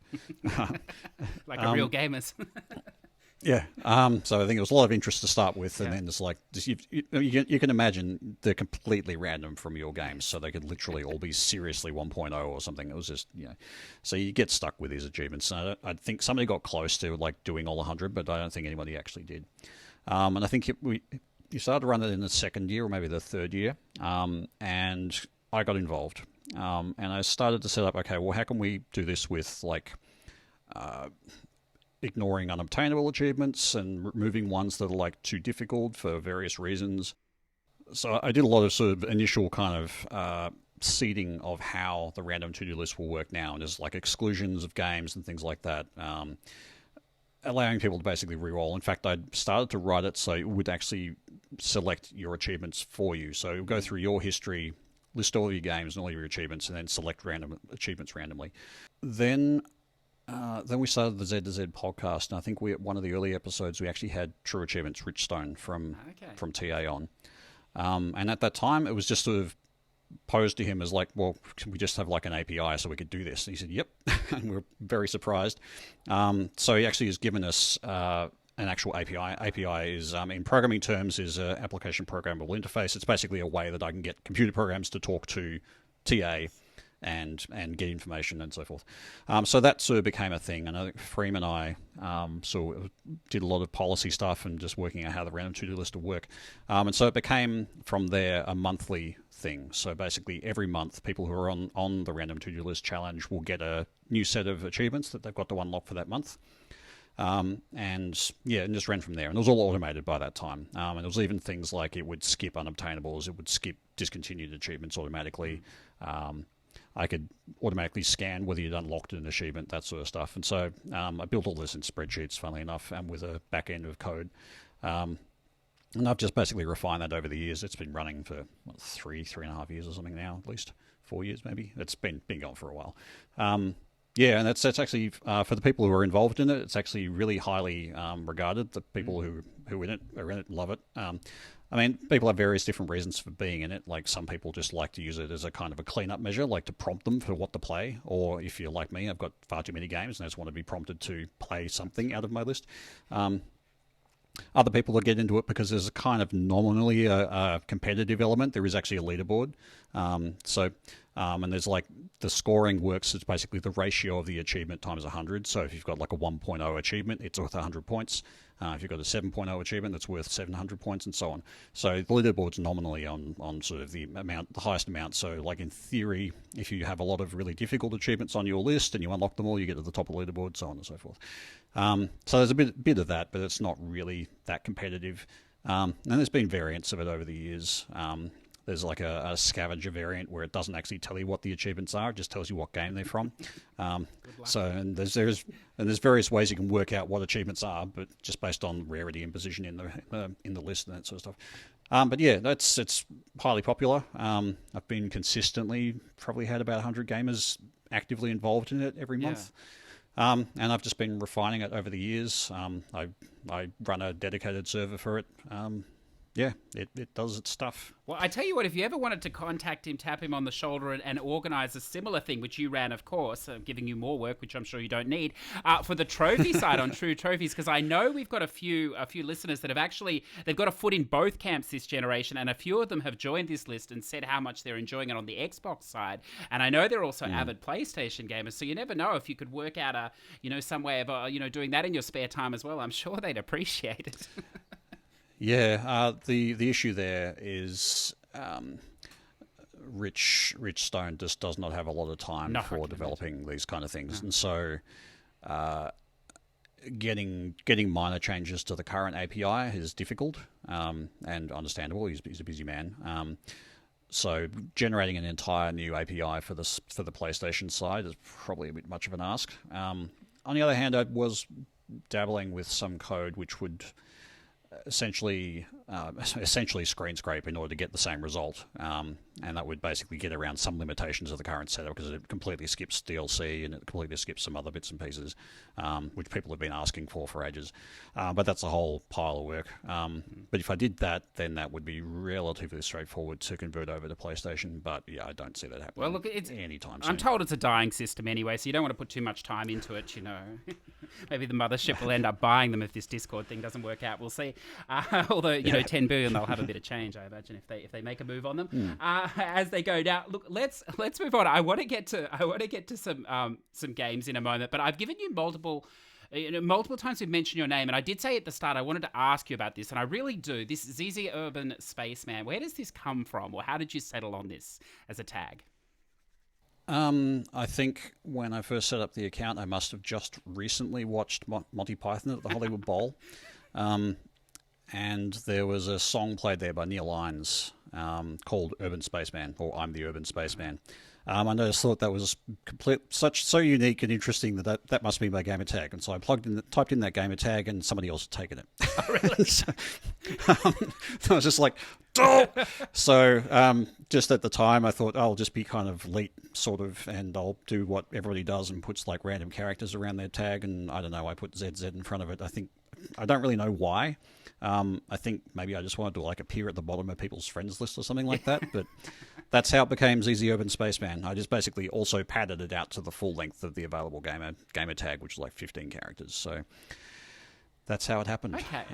Like a real gamers. Yeah. So I think it was a lot of interest to start with, and then it's like you can imagine they're completely random from your games, so they could literally all be seriously 1.0 or something. It was just so you get stuck with these achievements. And I think somebody got close to like doing all 100, but I don't think anybody actually did. And I think you started to run it in the second year or maybe the third year, and I got involved, and I started to set up. Okay, well, how can we do this with like ignoring unobtainable achievements and removing ones that are like too difficult for various reasons. So I did a lot of sort of initial kind of seeding of how the random to-do list will work now, and there's like exclusions of games and things like that, allowing people to basically re-roll. In fact, I started to write it so it would actually select your achievements for you. So it would go through your history, list all your games and all your achievements, and then select random achievements randomly. Then we started the Zed podcast, and I think one of the early episodes we actually had True Achievements Richstone from TA on. And at that time, it was just sort of posed to him as like, well, can we just have like an API so we could do this? And he said, yep. And we were very surprised. So he actually has given us an actual API. API is, in programming terms, is an application programmable interface. It's basically a way that I can get computer programs to talk to TA and get information and so forth. So that sort of became a thing, and I think Freem and I sort of did a lot of policy stuff and just working out how the random to-do list would work. And so it became, from there, a monthly thing. So basically every month, people who are on the random to-do list challenge will get a new set of achievements that they've got to unlock for that month. And just ran from there. And it was all automated by that time. And there was even things like it would skip unobtainables, it would skip discontinued achievements automatically. I could automatically scan whether you'd unlocked an achievement, that sort of stuff. And so I built all this in spreadsheets, funnily enough, and with a back end of code. And I've just basically refined that over the years. It's been running for 3.5 years or something now, at least 4 years maybe. It's been going for a while. And that's actually, for the people who are involved in it, it's actually really highly regarded. The people who are in it love it. I mean, people have various different reasons for being in it. Like, some people just like to use it as a kind of a cleanup measure, like to prompt them for what to play. Or if you're like me, I've got far too many games and I just want to be prompted to play something out of my list. Other people that get into it because there's a kind of nominally a competitive element. There is actually a leaderboard. And there's like, the scoring works, it's basically the ratio of the achievement times 100. So if you've got like a 1.0 achievement, it's worth 100 points. If you've got a 7.0 achievement, that's worth 700 points, and so on. So the leaderboard's nominally on sort of the highest amount. So like, in theory, if you have a lot of really difficult achievements on your list and you unlock them all, you get to the top of the leaderboard, so on and so forth. So there's a bit of that, but it's not really that competitive. And there's been variants of it over the years. There's like a scavenger variant where it doesn't actually tell you what the achievements are; it just tells you what game they're from. And there's various ways you can work out what achievements are, but just based on rarity and position in the list and that sort of stuff. It's highly popular. I've been consistently probably had about 100 gamers actively involved in it every month. And I've just been refining it over the years. I run a dedicated server for it. It does its stuff. Well, I tell you what, if you ever wanted to contact him, tap him on the shoulder and organise a similar thing, which you ran, of course, giving you more work, which I'm sure you don't need, for the trophy side on True Trophies, because I know we've got a few listeners that have they've got a foot in both camps this generation, and a few of them have joined this list and said how much they're enjoying it on the Xbox side. And I know they're also avid PlayStation gamers, so you never know, if you could work out some way of doing that in your spare time as well. I'm sure they'd appreciate it. Yeah, the issue there is Rich Stone just does not have a lot of time for developing these kind of things, and so getting minor changes to the current API is difficult and understandable. He's a busy man. So generating an entire new API for the PlayStation side is probably a bit much of an ask. On the other hand, I was dabbling with some code which would essentially screen scrape in order to get the same result, and that would basically get around some limitations of the current setup, because it completely skips DLC and it completely skips some other bits and pieces, which people have been asking for ages. But that's a whole pile of work. But if I did that, then that would be relatively straightforward to convert over to PlayStation. But yeah, I don't see that happening. Well, look, it's anytime soon. I'm told it's a dying system anyway, so you don't want to put too much time into it. Maybe the mothership will end up buying them if this Discord thing doesn't work out. We'll see. Although 10 billion, they'll have a bit of change, I imagine, if they make a move on them as they go. Now, look, let's move on. I want to get to some games in a moment, but I've given you multiple times we've mentioned your name, and I did say at the start I wanted to ask you about this, and I really do. This zzUrbanSpaceman. Where does this come from, or how did you settle on this as a tag? I think when I first set up the account, I must have just recently watched Monty Python at the Hollywood Bowl. And there was a song played there by Neil Innes called Urban Spaceman, or I'm the Urban Spaceman. I just thought that was so unique and interesting that must be my gamer tag. And so I typed in that gamer tag, and somebody else had taken it. Oh, really? I was just like, oh! So just at the time, I thought, I'll just be kind of late, sort of, and I'll do what everybody does and puts like random characters around their tag. And I don't know, I put ZZ in front of it. I don't really know why. I think maybe I just wanted to like appear at the bottom of people's friends list or something like that, but that's how it became zzUrbanSpaceman. I just basically also padded it out to the full length of the available gamer tag, which is like 15 characters. So that's how it happened. Okay.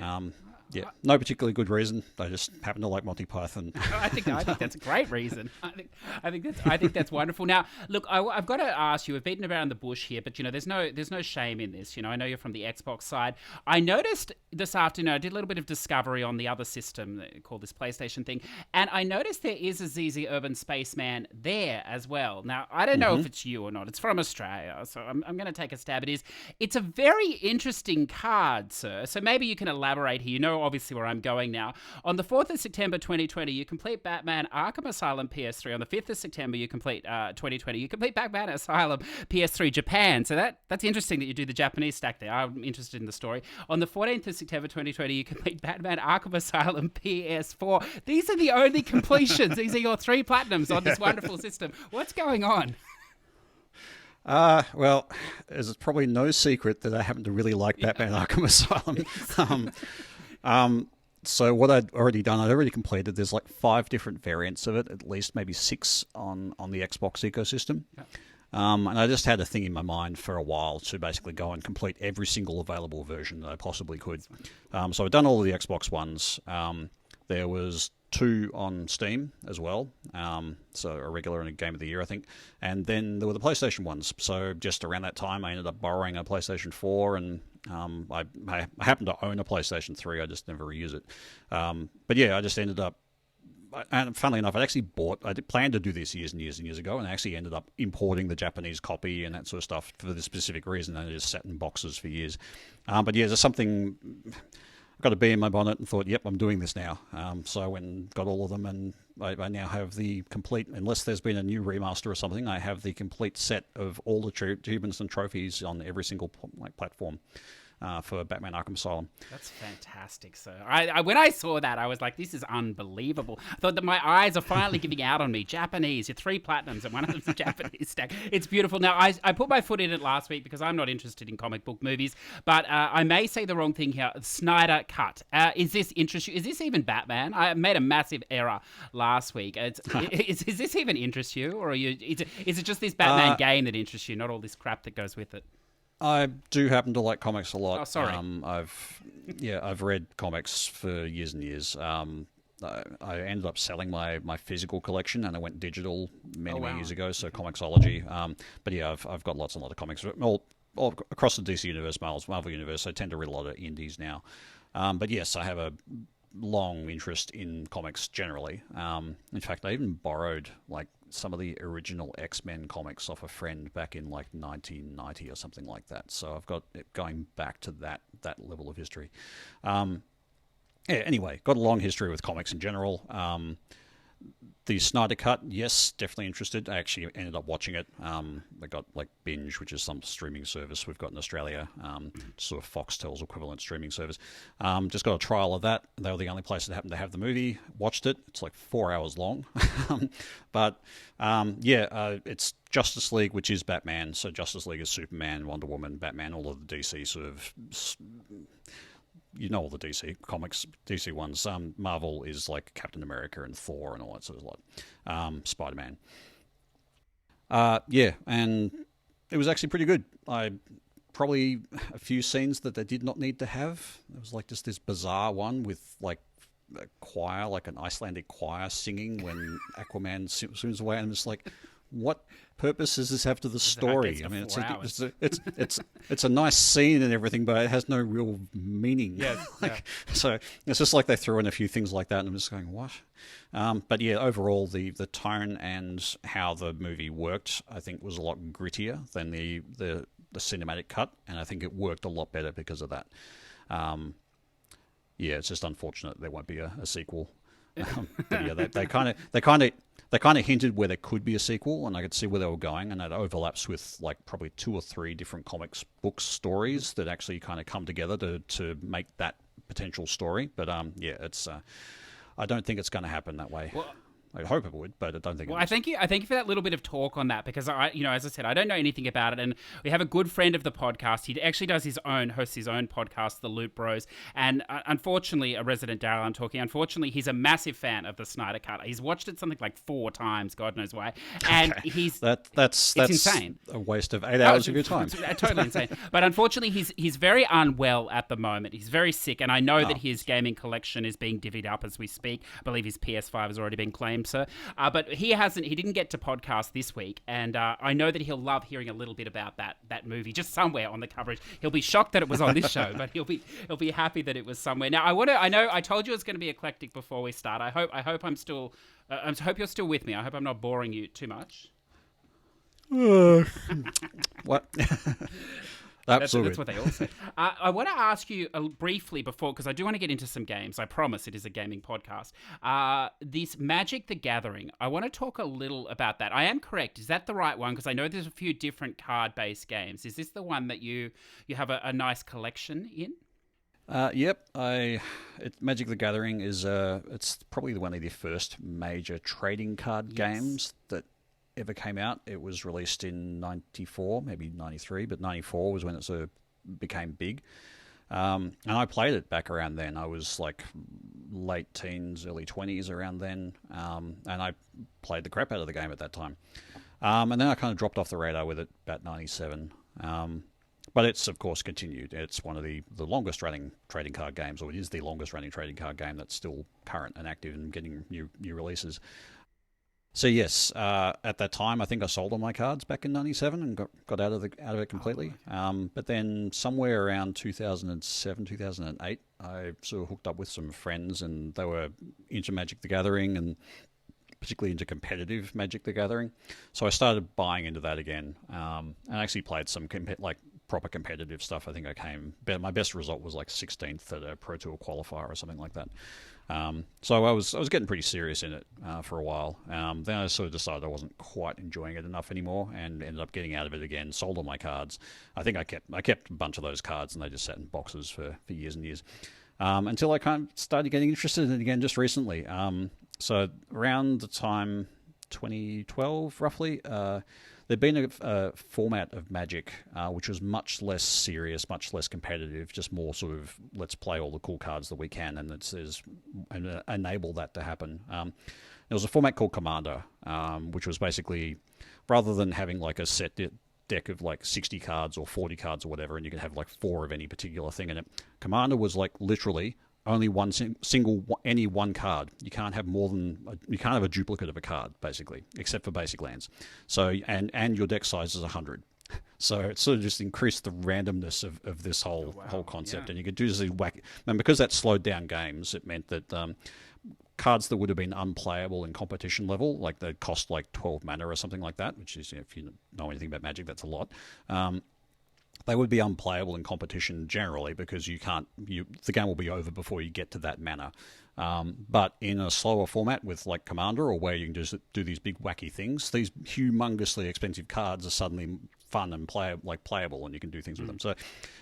Yeah, no particularly good reason. I just happen to like Monty Python. I think that's a great reason. I think that's wonderful. Now, look, I've got to ask you. We've beaten around the bush here, but there's no shame in this. I know you're from the Xbox side. I noticed this afternoon. I did a little bit of discovery on the other system called this PlayStation thing, and I noticed there is a zzUrbanSpaceman there as well. Now, I don't know if it's you or not. It's from Australia, so I'm going to take a stab at it. It's a very interesting card, sir. So maybe you can elaborate here. Obviously where I'm going now. On the 4th of September 2020, you complete Batman Arkham Asylum PS3. On the 5th of September, you complete 2020. You complete Batman Asylum PS3 Japan. So that's interesting that you do the Japanese stack there. I'm interested in the story. On the 14th of September 2020, you complete Batman Arkham Asylum PS4. These are the only completions. These are your 3 platinums on this wonderful system. What's going on? Well, it's probably no secret that I happen to really like Batman Arkham Asylum. So what I'd already completed, there's like 5 different variants of it, at least maybe 6 on the Xbox ecosystem. Yeah. And I just had a thing in my mind for a while to basically go and complete every single available version that I possibly could. So I've done all of the Xbox ones. There was 2 on Steam as well, so a regular and a Game of the Year, I think. And then there were the PlayStation ones. So just around that time, I ended up borrowing a PlayStation 4, and I happen to own a PlayStation 3. I just never reuse it. But yeah, I just ended up, and funnily enough, I did plan to do this years and years and years ago, and I actually ended up importing the Japanese copy and that sort of stuff for this specific reason, and it just sat in boxes for years. But yeah, there's something... I got a bee in my bonnet and thought, yep, I'm doing this now. So I went and got all of them, and I now have the complete, unless there's been a new remaster or something, I have the complete set of all the achievements and trophies on every single platform for Batman Arkham Asylum. That's fantastic, sir. When I saw that, I was like, this is unbelievable. I thought that my eyes are finally giving out on me. Japanese, you're 3 platinums, and one of them's a Japanese stack. It's beautiful. Now, I put my foot in it last week because I'm not interested in comic book movies, but I may say the wrong thing here. Snyder Cut. Is this interest you? Is this even Batman? I made a massive error last week. Is this even interest you, or is it just this Batman game that interests you, not all this crap that goes with it? I do happen to like comics a lot. Oh, sorry. I've read comics for years and years. I ended up selling my physical collection, and I went digital many years ago. So Comixology. But yeah, I've got lots and lots of comics all across the DC universe, Marvel universe. I tend to read a lot of indies now. But yes, I have a long interest in comics generally. In fact, I even borrowed like some of the original X-Men comics off a friend back in like 1990 or something like that. So I've got it going back to that level of history. Anyway, got a long history with comics in general. The Snyder Cut, yes, definitely interested. I actually ended up watching it. I got like Binge, which is some streaming service we've got in Australia, sort of Foxtel's equivalent streaming service. Just got a trial of that. They were the only place that happened to have the movie. Watched it. It's like 4 hours long. But it's Justice League, which is Batman. So Justice League is Superman, Wonder Woman, Batman, all of the DC sort of... all the DC comics, DC ones. Marvel is like Captain America and Thor and all that sort of lot. Spider-Man. And it was actually pretty good. Probably a few scenes that they did not need to have. There was like just this bizarre one with like a choir, like an Icelandic choir singing when Aquaman swims away, and I'm just like, what purpose does this have to the story? I mean, it's a nice scene and everything, but it has no real meaning. Yeah, So it's just like they threw in a few things like that, and I'm just going, what? But yeah, overall, the tone and how the movie worked, I think, was a lot grittier than the cinematic cut, and I think it worked a lot better because of that. It's just unfortunate there won't be a sequel. But yeah, they kind of hinted where there could be a sequel, and I could see where they were going, and it overlaps with like probably 2 or 3 different comics book stories that actually kind of come together to make that potential story. But it's I don't think it's going to happen that way. Well, I hope it would, but I don't think. Well, I thank you for that little bit of talk on that, because as I said, I don't know anything about it, and we have a good friend of the podcast. He actually hosts his own podcast, The Loot Bros, and unfortunately, a resident Daryl I'm talking. Unfortunately, he's a massive fan of the Snyder Cut. He's watched it something like 4 times, God knows why, and he's that's insane. A waste of 8 hours of your time. Totally insane. But unfortunately, he's very unwell at the moment. He's very sick, and I know that his gaming collection is being divvied up as we speak. I believe his PS5 has already been claimed, sir. But he didn't get to podcast this week, and I know that he'll love hearing a little bit about that movie just somewhere on the coverage. He'll be shocked that it was on this show, but he'll be happy that it was somewhere. Now, I told you it was going to be eclectic before we start. I hope I hope you're still with me. I hope I'm not boring you too much. What? That's what they all say. I want to ask you briefly before, because I do want to get into some games. I promise it is a gaming podcast. This Magic the Gathering, I want to talk a little about that. I am correct. Is that the right one? Because I know there's a few different card-based games. Is this the one that you have a nice collection in? Yep. Magic the Gathering is it's probably one of the first major trading card games that ever came out. It was released in 94, maybe 93, but 94 was when it sort of became big. And I played it back around then. I was like late teens, early 20s around then. And I played the crap out of the game at that time. And then I kind of dropped off the radar with it about 97. But it's, of course, continued. It's one of the longest running trading card games, or it is the longest running trading card game that's still current and active and getting new releases. So yes, at that time, I think I sold all my cards back in 97 and got out of it completely. But then somewhere around 2007, 2008, I sort of hooked up with some friends, and they were into Magic the Gathering, and particularly into competitive Magic the Gathering. So I started buying into that again, and I actually played some proper competitive stuff. I think my best result was like 16th at a Pro Tour qualifier or something like that. So I was getting pretty serious in it for a while. Then I sort of decided I wasn't quite enjoying it enough anymore, and ended up getting out of it again. Sold all my cards. I think I kept a bunch of those cards, and they just sat in boxes for years and years, until I kind of started getting interested in it again just recently. So around the time 2012, roughly, there'd been a format of Magic which was much less serious, much less competitive, just more sort of let's play all the cool cards that we can, and enable that to happen. There was a format called Commander, which was basically, rather than having like a set deck of like 60 cards or 40 cards or whatever, and you could have like 4 of any particular thing in it, Commander was like literally only one any one card. You can't have you can't have a duplicate of a card, basically, except for basic lands. So and your deck size is 100. So it sort of just increased the randomness of this whole concept, and you could do this wacky. And because that slowed down games, it meant that cards that would have been unplayable in competition level, like they'd cost like 12 mana or something like that, which is, if you know anything about Magic, that's a lot. They would be unplayable in competition generally, because the game will be over before you get to that mana. But in a slower format with like Commander, or where you can just do these big wacky things, these humongously expensive cards are suddenly fun and playable, and you can do things with them. So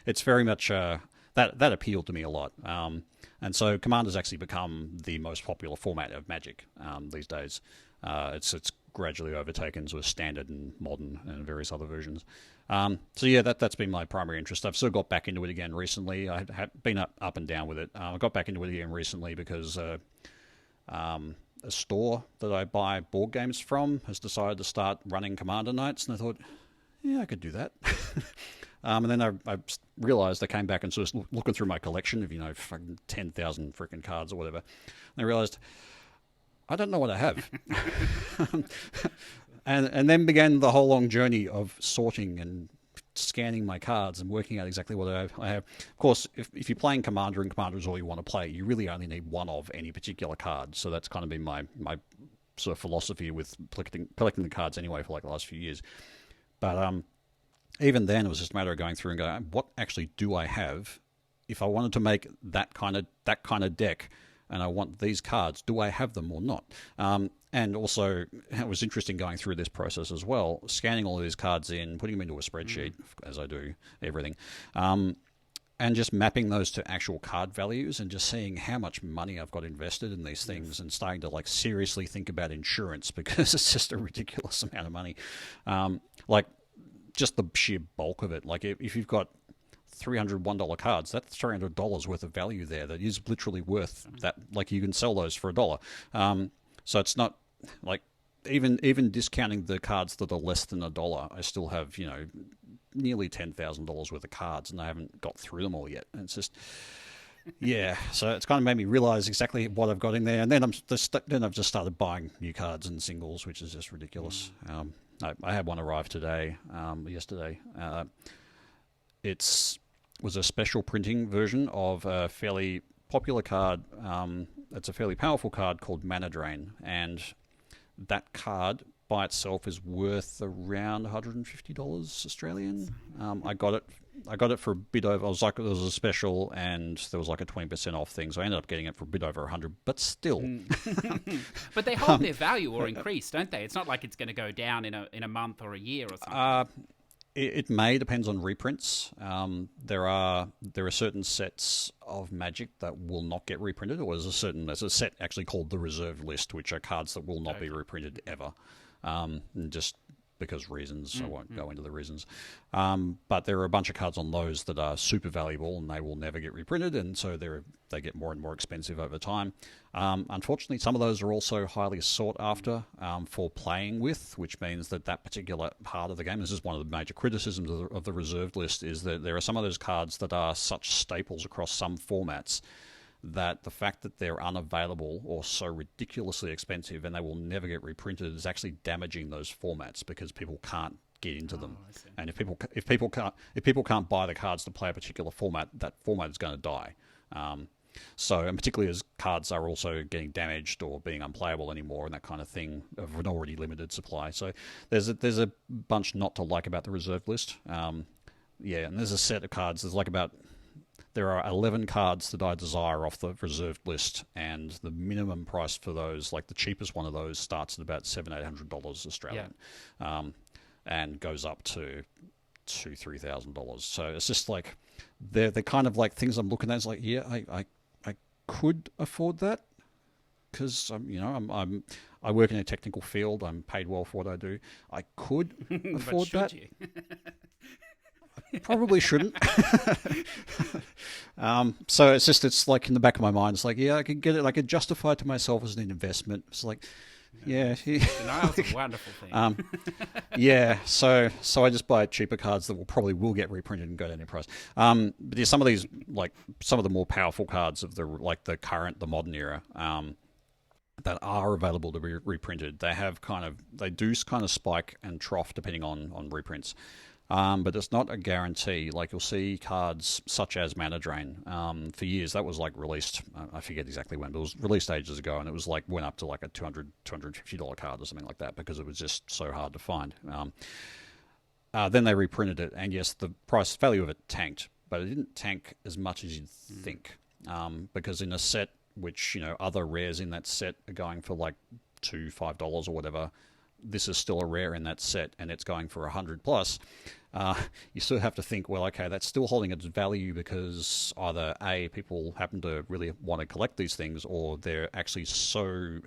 it's very much that appealed to me a lot. And so Commander's actually become the most popular format of Magic these days. It's gradually overtaken sort of standard and modern and various other versions. So yeah, that's been my primary interest. I've sort of got back into it again recently. I have been up and down with it. I got back into it again recently because a store that I buy board games from has decided to start running Commander nights, and I thought, yeah, I could do that. And then I realized, I came back and sort of looking through my collection of, fucking 10,000 freaking cards or whatever, and I realized, I don't know what I have. and then began the whole long journey of sorting and scanning my cards and working out exactly what I have. Of course, if you're playing Commander and Commander is all you want to play, you really only need one of any particular card. So that's kind of been my sort of philosophy with collecting the cards anyway for like the last few years. But even then, it was just a matter of going through and going, what actually do I have? If I wanted to make that kind of deck, and I want these cards, do I have them or not? And also, it was interesting going through this process as well, scanning all of these cards in, putting them into a spreadsheet, as I do everything, and just mapping those to actual card values and just seeing how much money I've got invested in these things and starting to like seriously think about insurance because it's just a ridiculous amount of money. Like just the sheer bulk of it. Like if you've got $301 cards, that's $300 worth of value there that is literally worth that. Like you can sell those for $1. So it's not like even discounting the cards that are less than $1, I still have, nearly $10,000 worth of cards, and I haven't got through them all yet. And it's just, yeah. So it's kind of made me realize exactly what I've got in there, and then I've just started buying new cards and singles, which is just ridiculous. I had one arrive yesterday. It was a special printing version of a fairly popular card. It's a fairly powerful card called Mana Drain, and that card by itself is worth around $150 Australian. I got it for a bit over. I was like, it was a special, and there was like a 20% off thing, so I ended up getting it for a bit over 100. But still, but they hold their value or increase, don't they? It's not like it's going to go down in a month or a year or something. It may depends on reprints. There are certain sets of Magic that will not get reprinted, or there's a set actually called the Reserved List, which are cards that will not be reprinted ever, just because reasons. I won't go into the reasons. But there are a bunch of cards on those that are super valuable and they will never get reprinted, and so they get more and more expensive over time. Unfortunately, some of those are also highly sought after for playing with, which means that particular part of the game, this is one of the major criticisms of the Reserved List, is that there are some of those cards that are such staples across some formats that the fact that they're unavailable or so ridiculously expensive and they will never get reprinted is actually damaging those formats because people can't get into them. And if people can't buy the cards to play a particular format, that format is going to die. And particularly as cards are also getting damaged or being unplayable anymore and that kind of thing of an already limited supply. So there's a bunch not to like about the Reserved List. And there's a set of cards. There are 11 cards that I desire off the Reserved List, and the minimum price for those, like the cheapest one of those, starts at about $700-800 Australian, and goes up to $2,000-3,000. So it's just like they're kind of like things I'm looking at. It's like, yeah, I could afford that because I work in a technical field. I'm paid well for what I do. I could afford that. You? Probably shouldn't. So it's like in the back of my mind. It's like, yeah, I could get it. I could justify it to myself as an investment. It's like, denial's a wonderful thing. So I just buy cheaper cards that will get reprinted and go down in price. But there's some of these, like some of the more powerful cards of the modern era, that are available to be reprinted. They do kind of spike and trough depending on reprints. But it's not a guarantee. Like you'll see cards such as Mana Drain. For years, that was like released. I forget exactly when, but it was released ages ago, and it was like went up to like a $250 card or something like that because it was just so hard to find. Then they reprinted it, and yes, the price value of it tanked, but it didn't tank as much as you'd think, because in a set which other rares in that set are going for like $5 or whatever. This is still a rare in that set, and it's going for 100 plus. You still have to think, well, okay, that's still holding its value because either A, people happen to really want to collect these things, or they're actually so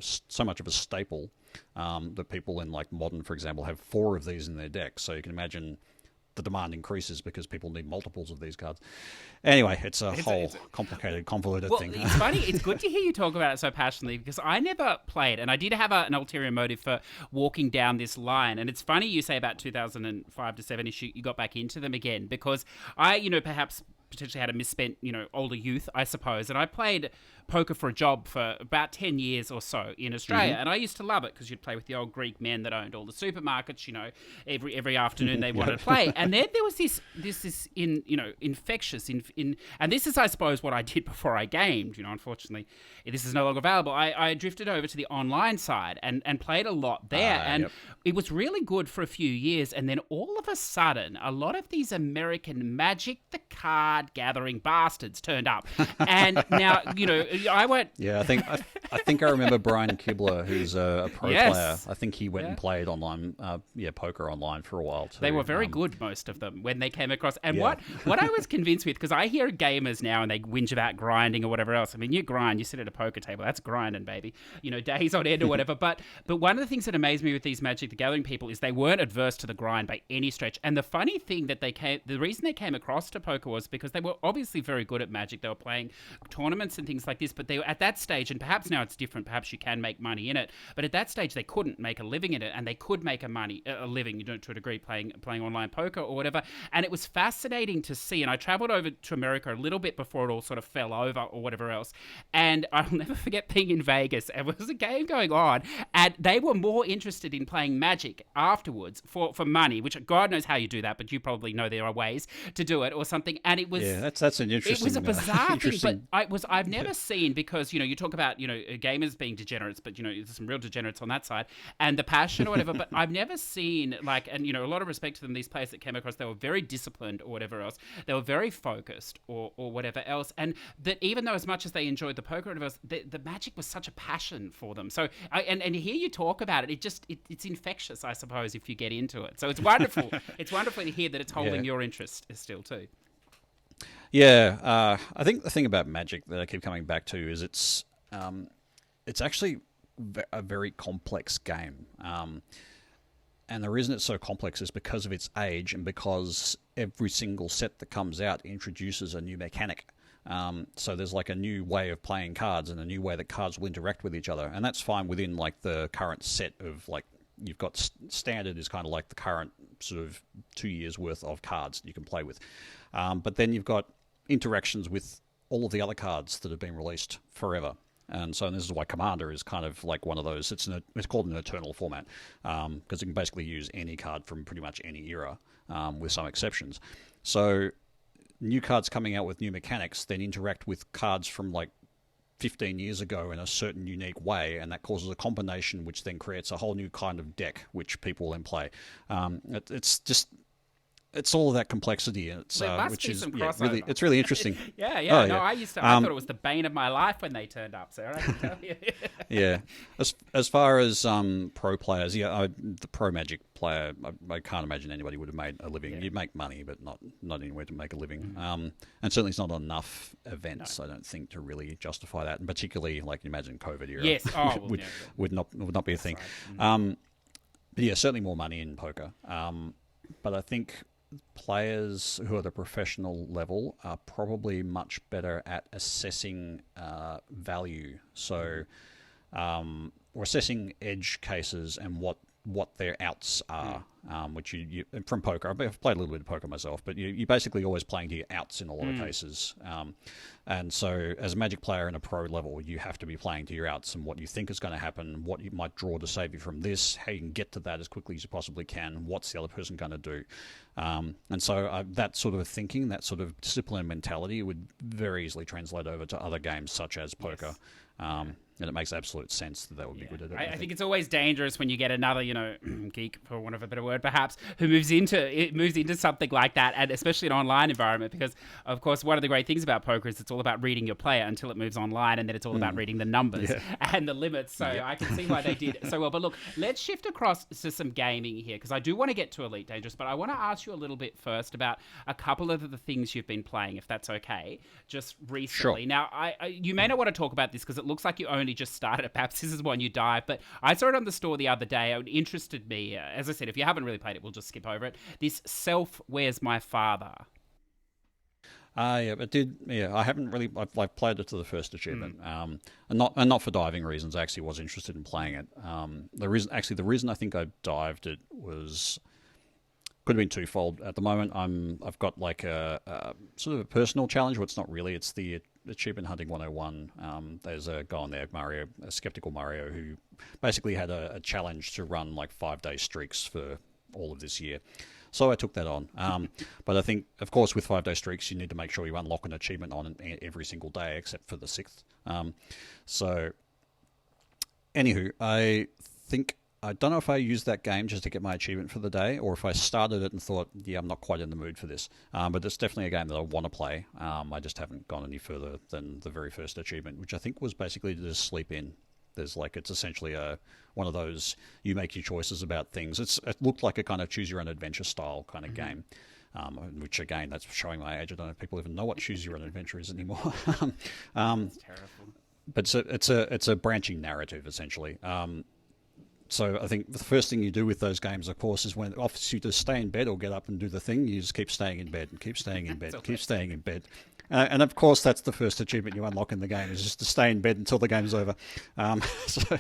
much of a staple that people in like Modern, for example, have 4 of these in their deck. So you can imagine the demand increases because people need multiples of these cards. Anyway, it's a complicated, convoluted thing. It's funny. It's good to hear you talk about it so passionately because I never played, and I did have an ulterior motive for walking down this line. And it's funny you say about 2005 to 7-ish, you got back into them again because I, perhaps potentially had a misspent, older youth, I suppose. And I played poker for a job for about 10 years or so in Australia. And I used to love it because you'd play with the old Greek men that owned all the supermarkets, every afternoon they wanted to play. And then there was this infectious, and this is, I suppose, what I did before I gamed. Unfortunately, this is no longer available. I drifted over to the online side and played a lot there. And it was really good for a few years. And then all of a sudden, a lot of these American Magic the Card gathering bastards turned up. And now, I won't... Yeah, I think I think I remember Brian Kibler, who's a pro Yes. player. I think he went and played online, poker online for a while too. They were very good, most of them, when they came across. And Yeah. what I was convinced with, because I hear gamers now and they whinge about grinding or whatever else. I mean, you grind, you sit at a poker table, that's grinding, baby. You know, days on end or whatever. But one of the things that amazed me with these Magic the Gathering people is they weren't adverse to the grind by any stretch. And the funny thing that the reason they came across to poker was because they were obviously very good at Magic. They were playing tournaments and things like this, but they were at that stage, and perhaps now it's different, perhaps you can make money in it, but at that stage they couldn't make a living in it, and they could make a living, you know, to a degree, playing online poker or whatever. And it was fascinating to see, and I traveled over to America a little bit before it all sort of fell over or whatever else, and I'll never forget being in Vegas, and there was a game going on, and they were more interested in playing Magic afterwards for money, which God knows how you do that, but you probably know there are ways to do it or something. And it was that's an interesting. It was a bizarre interesting... thing, but I've never seen, because, you know, you talk about, you know, gamers being degenerates, but, you know, there's some real degenerates on that side, and the passion or whatever, but I've never seen, like, and, you know, a lot of respect to them, these players that came across, they were very disciplined or whatever else, they were very focused or whatever else, and that even though as much as they enjoyed the poker or whatever else, the Magic was such a passion for them. So, and hear you talk about it, it's infectious, I suppose, if you get into it. So it's wonderful. It's wonderful to hear that it's holding your interest still too. Yeah, I think the thing about Magic that I keep coming back to is it's actually a very complex game. And the reason it's so complex is because of its age and because every single set that comes out introduces a new mechanic. So there's like a new way of playing cards and a new way that cards will interact with each other. And that's fine within like the current set of, like, you've got standard is kind of like the current sort of 2 years worth of cards that you can play with. But then you've got interactions with all of the other cards that have been released forever. And so this is why Commander is kind of like one of those. It's called an eternal format because you can basically use any card from pretty much any era with some exceptions. So new cards coming out with new mechanics then interact with cards from like 15 years ago in a certain unique way, and that causes a combination which then creates a whole new kind of deck which people then play. It's all of that complexity, and it's which is really, it's really interesting. I thought it was the bane of my life when they turned up, sir. I can tell you. Yeah, as far as pro players, the pro Magic player, I can't imagine anybody would have made a living. Yeah. You'd make money, but not anywhere to make a living. And certainly it's not enough events, I don't think, to really justify that. And particularly, like, you imagine COVID era, yes, would not be a thing. Right. But yeah, certainly more money in poker. But I think players who are the professional level are probably much better at assessing value. So we're assessing edge cases and what their outs are, which you from poker. I've played a little bit of poker myself, but you're basically always playing to your outs in a lot of cases. And so as a Magic player in a pro level, you have to be playing to your outs and what you think is going to happen, what you might draw to save you from this, how you can get to that as quickly as you possibly can, what's the other person going to do. And so that sort of thinking, that sort of discipline mentality would very easily translate over to other games such as poker. Yes. And it makes absolute sense that would be good at it. I think it's always dangerous when you get another, geek, for want of a better word, perhaps, who moves into something like that, and especially an online environment, because, of course, one of the great things about poker is it's all about reading your player until it moves online, and then it's all about reading the numbers and the limits. So I can see why they did so well. But look, let's shift across to some gaming here, because I do want to get to Elite Dangerous, but I want to ask you a little bit first about a couple of the things you've been playing, if that's okay, just recently. Sure. Now, you may not want to talk about this because it looks like you only just started it. Perhaps this is one you dive, but I saw it on the store the other day. It interested me. As I said, if you haven't really played it, we'll just skip over it. This Self, Where's My Father? Yeah, it did. Yeah, I haven't really. I've played it to the first achievement, and not for diving reasons. I actually was interested in playing it. The reason I think I dived it could have been twofold. At the moment, I've got like a sort of a personal challenge. Well, it's not really. It's the Achievement Hunting 101. There's a guy on there, Mario, a skeptical Mario, who basically had a challenge to run like 5-day streaks for all of this year. So I took that on. But I think, of course, with 5-day streaks, you need to make sure you unlock an achievement on every single day except for the 6th. So, anywho, I think I don't know if I used that game just to get my achievement for the day, or if I started it and thought, yeah, I'm not quite in the mood for this. But it's definitely a game that I want to play. I just haven't gone any further than the very first achievement, which I think was basically to just sleep in. It's essentially one of those, you make your choices about things. It looked like a kind of choose your own adventure style kind of game. Which again, that's showing my age. I don't know if people even know what choose your own adventure is anymore. That's terrible. But it's a branching narrative essentially. So I think the first thing you do with those games, of course, is when it offers you to stay in bed or get up and do the thing, you just keep staying in bed and keep staying in bed, keep staying in bed. And of course, that's the first achievement you unlock in the game, is just to stay in bed until the game's over. So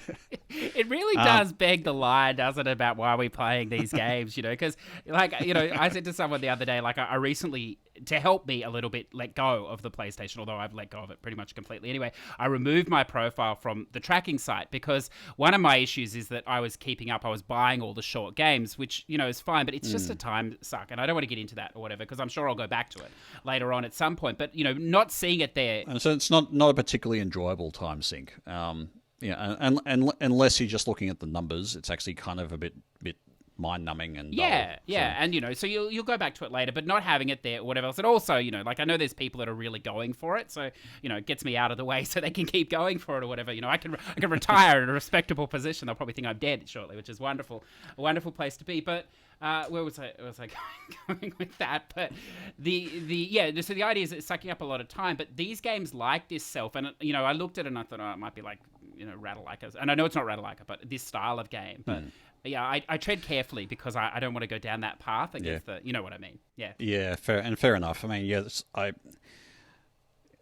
it really does beg the lie, doesn't it, about why we're playing these games, because, I said to someone the other day, I recently, to help me a little bit, let go of the PlayStation, although I've let go of it pretty much completely anyway. I removed my profile from the tracking site because one of my issues is that I was keeping up, I was buying all the short games, which, is fine, but it's just a time suck, and I don't want to get into that or whatever, because I'm sure I'll go back to it later on at some point, but, not seeing it there. And so it's not a particularly enjoyable time sink. And unless you're just looking at the numbers, it's actually kind of a bit mind-numbing and dull. And so you'll go back to it later, but not having it there or whatever else. And also, I know there's people that are really going for it, so it gets me out of the way so they can keep going for it or whatever. I can retire in a respectable position. They'll probably think I'm dead shortly, which is wonderful, a wonderful place to be. But where was I going with that? But so the idea is it's sucking up a lot of time. But these games like this self, and I looked at it and I thought, it might be like Ratalaika, and I know it's not Ratalaika, but this style of game, but. Yeah, I tread carefully because I don't want to go down that path against the, you know what I mean? Yeah. Yeah, fair enough. I mean,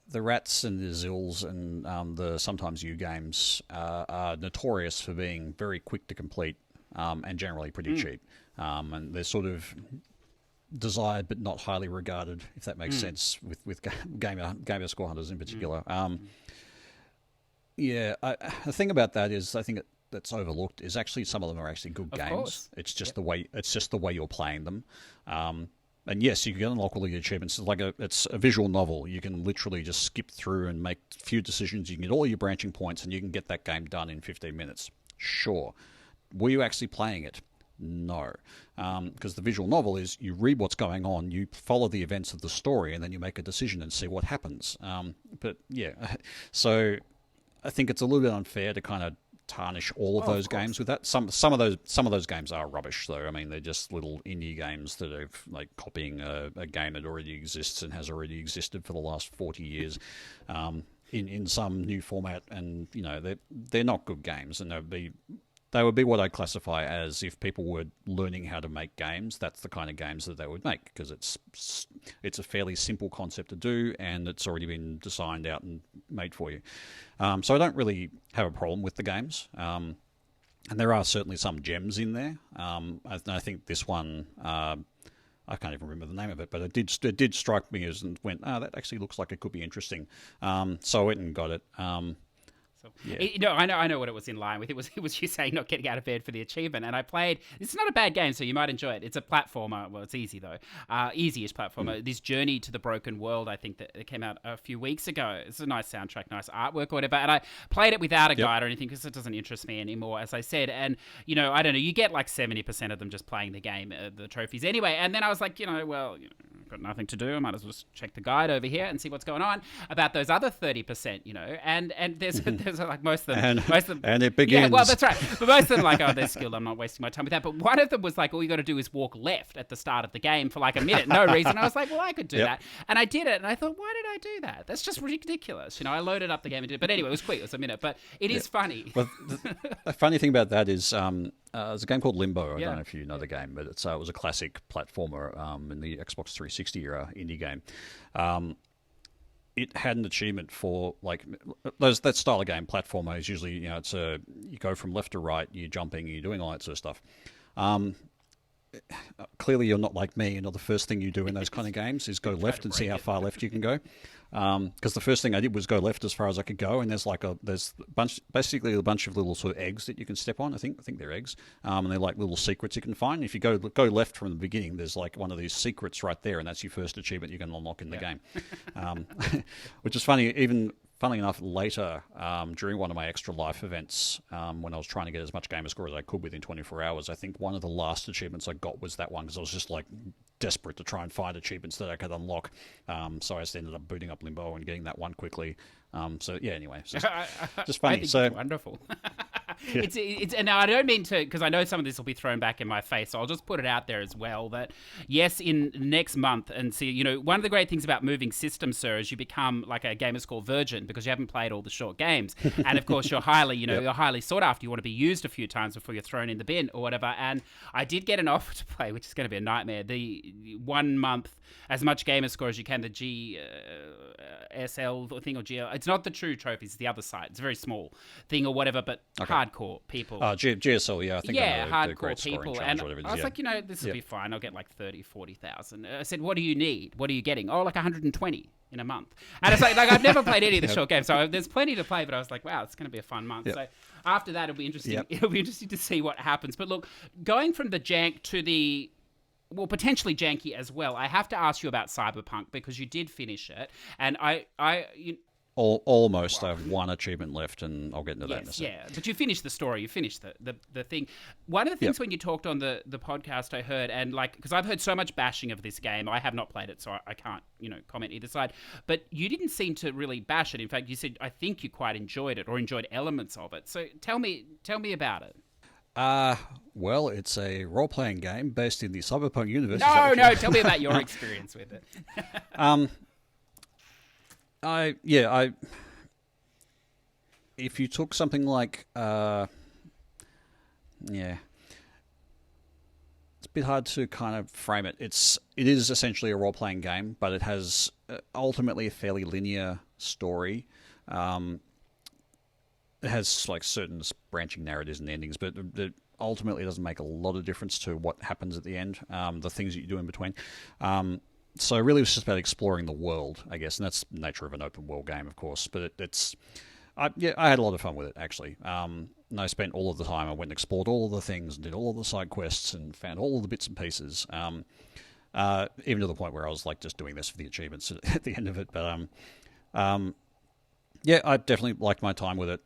the Rats and the Zills and the sometimes you games are notorious for being very quick to complete and generally pretty cheap. And they're sort of desired but not highly regarded, if that makes sense, with gamer score hunters in particular. The thing about that is, I think that's overlooked is actually some of them are actually good games. Course. It's just the way you're playing them. And yes, you can unlock all the achievements. It's a visual novel. You can literally just skip through and make a few decisions. You can get all your branching points, and you can get that game done in 15 minutes. Sure. Were you actually playing it? No. Because the visual novel is you read what's going on, you follow the events of the story, and then you make a decision and see what happens. So I think it's a little bit unfair to kind of tarnish all of those games with that. Some of those games are rubbish though. I mean, they're just little indie games that are copying a game that already exists and has already existed for the last 40 years in some new format, and they're not good games, and they would be what I'd classify as, if people were learning how to make games, that's the kind of games that they would make, because it's a fairly simple concept to do, and it's already been designed out and made for you. So I don't really have a problem with the games. And there are certainly some gems in there. I think this one, I can't even remember the name of it, but it did strike me as, and went, that actually looks like it could be interesting. So I went and got it. I know what it was in line with. It was you saying not getting out of bed for the achievement, and I played. It's not a bad game, so you might enjoy it. It's a platformer. Well, it's easy though. Easy-ish platformer. This Journey to the Broken World, I think that it came out a few weeks ago. It's a nice soundtrack, nice artwork or whatever. And I played it without a guide or anything because it doesn't interest me anymore, as I said. And I don't know. You get like 70% of them just playing the game, the trophies anyway. And then I was like, I've got nothing to do. I might as well just check the guide over here and see what's going on about those other 30%. And there's like most of them, and it begins. Yeah, well, that's right. But most of them like, they're skilled. I'm not wasting my time with that. But one of them was like, all you got to do is walk left at the start of the game for like a minute, no reason. I was like, well, I could do that, and I did it. And I thought, why did I do that? That's just ridiculous. I loaded up the game and did it. But anyway, it was quick. It was a minute, but it is funny. Well, the funny thing about that is, there's a game called Limbo. I don't know if you know the game, but it was a classic platformer in the Xbox 360 era indie game. It had an achievement for that style of game. Platformer is usually you go from left to right, you're jumping, you're doing all that sort of stuff. Clearly, you're not like me. The first thing you do in those kind of games is go left and see how far left you can go. Because the first thing I did was go left as far as I could go, and there's basically a bunch of little sort of eggs that you can step on. I think they're eggs, and they're like little secrets you can find. If you go left from the beginning, there's like one of these secrets right there, and that's your first achievement you can unlock in the game. Which is funny, even funnily enough, later, during one of my extra life events, when I was trying to get as much gamer score as I could within 24 hours, I think one of the last achievements I got was that one, because I was just like desperate to try and find achievements that I could unlock. So I just ended up booting up Limbo and getting that one quickly. So yeah, anyway, it's just funny. I think it's wonderful. Yeah. It's and now I don't mean to, because I know some of this will be thrown back in my face, so I'll just put it out there as well that yes, in next month, and see, you know, one of the great things about moving systems, sir, is you become like a Gamerscore virgin because you haven't played all the short games, and of course you're highly, you know, Yep. you're highly sought after. You want to be used a few times before you're thrown in the bin or whatever. And I did get an offer to play, which is going to be a nightmare. The 1 month, as much Gamerscore as you can, the GSL thing or GL. It's not the true trophies, it's the other side. It's a very small thing or whatever, but hardcore people. GSL, yeah, I think I know the hardcore great scoring people. challenge And or whatever it is, I was yeah. like, you know, this will be fine. I'll get like 30, 40,000. I said, what do you need? What are you getting? Oh, like 120 in a month. And it's like I've never played any of the short games, so there's plenty to play, but I was like, wow, it's going to be a fun month. Yep. So after that, it'll be interesting. Yep. It'll be interesting to see what happens. But look, going from the jank to the, well, potentially janky as well, I have to ask you about Cyberpunk because you did finish it. And Almost. I have one achievement left, and I'll get into that in a second. Yeah, but you finished the story, you finished the thing. One of the things when you talked on the podcast I heard, and like, because I've heard so much bashing of this game, I have not played it, so I can't, you know, comment either side, but you didn't seem to really bash it. In fact, you said, I think you quite enjoyed it, or enjoyed elements of it. So tell me about it. Well, it's a role-playing game based in the Cyberpunk universe. No, tell me about your experience with it. If you took something like, it's a bit hard to kind of frame it. It is essentially a role-playing game, but it has ultimately a fairly linear story. It has like certain branching narratives and endings, but it ultimately doesn't make a lot of difference to what happens at the end, the things that you do in between. So really, it's just about exploring the world, I guess, and that's the nature of an open world game, of course. But I had a lot of fun with it, actually. And I spent all of the time. I went and explored all of the things and did all of the side quests and found all of the bits and pieces. Even to the point where I was like just doing this for the achievements at the end of it. But I definitely liked my time with it.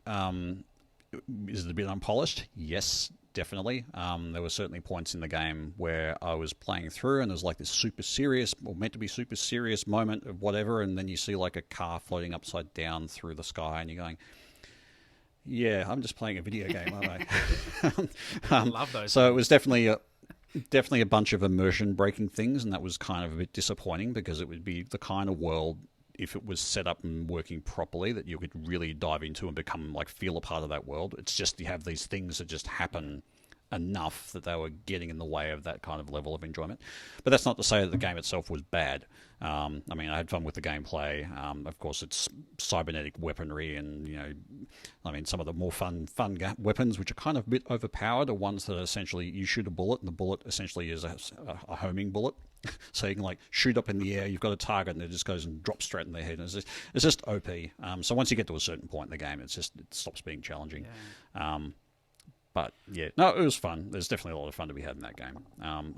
Is it a bit unpolished? Yes, definitely. There were certainly points in the game where I was playing through and there's like this super serious, or meant to be super serious moment of whatever, and then you see like a car floating upside down through the sky and you're going, yeah, I'm just playing a video game, aren't I? I love those. So it was definitely a bunch of immersion breaking things, and that was kind of a bit disappointing because it would be the kind of world, if it was set up and working properly, that you could really dive into and become like feel a part of that world. It's just you have these things that just happen enough that they were getting in the way of that kind of level of enjoyment. But that's not to say that the game itself was bad. I mean, I had fun with the gameplay. Of course, it's cybernetic weaponry, and some of the more fun weapons, which are kind of a bit overpowered, are ones that essentially you shoot a bullet, and the bullet essentially is a homing bullet. So you can like shoot up in the air, you've got a target, and it just goes and drops straight in their head. And it's just OP. So once you get to a certain point in the game, it stops being challenging. Yeah. But yeah, no, it was fun. There's definitely a lot of fun to be had in that game.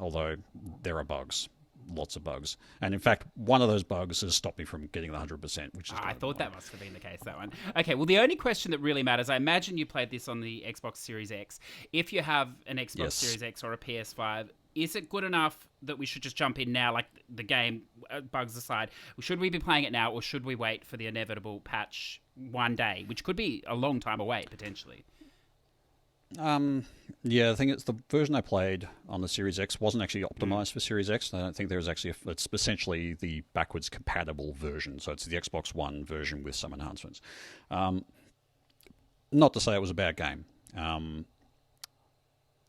Although there are bugs, lots of bugs, and in fact, one of those bugs has stopped me from getting the 100%. Which is I thought that must have been the case, that one. Okay, well, the only question that really matters, I imagine you played this on the Xbox Series X. If you have an Xbox Series X or a PS5, is it good enough that we should just jump in now, like the game, bugs aside? Should we be playing it now, or should we wait for the inevitable patch one day, which could be a long time away, potentially? Yeah, I think it's the version I played on the Series X wasn't actually optimized for Series X. I don't think there was actually it's essentially the backwards compatible version. So it's the Xbox One version with some enhancements. Not to say it was a bad game.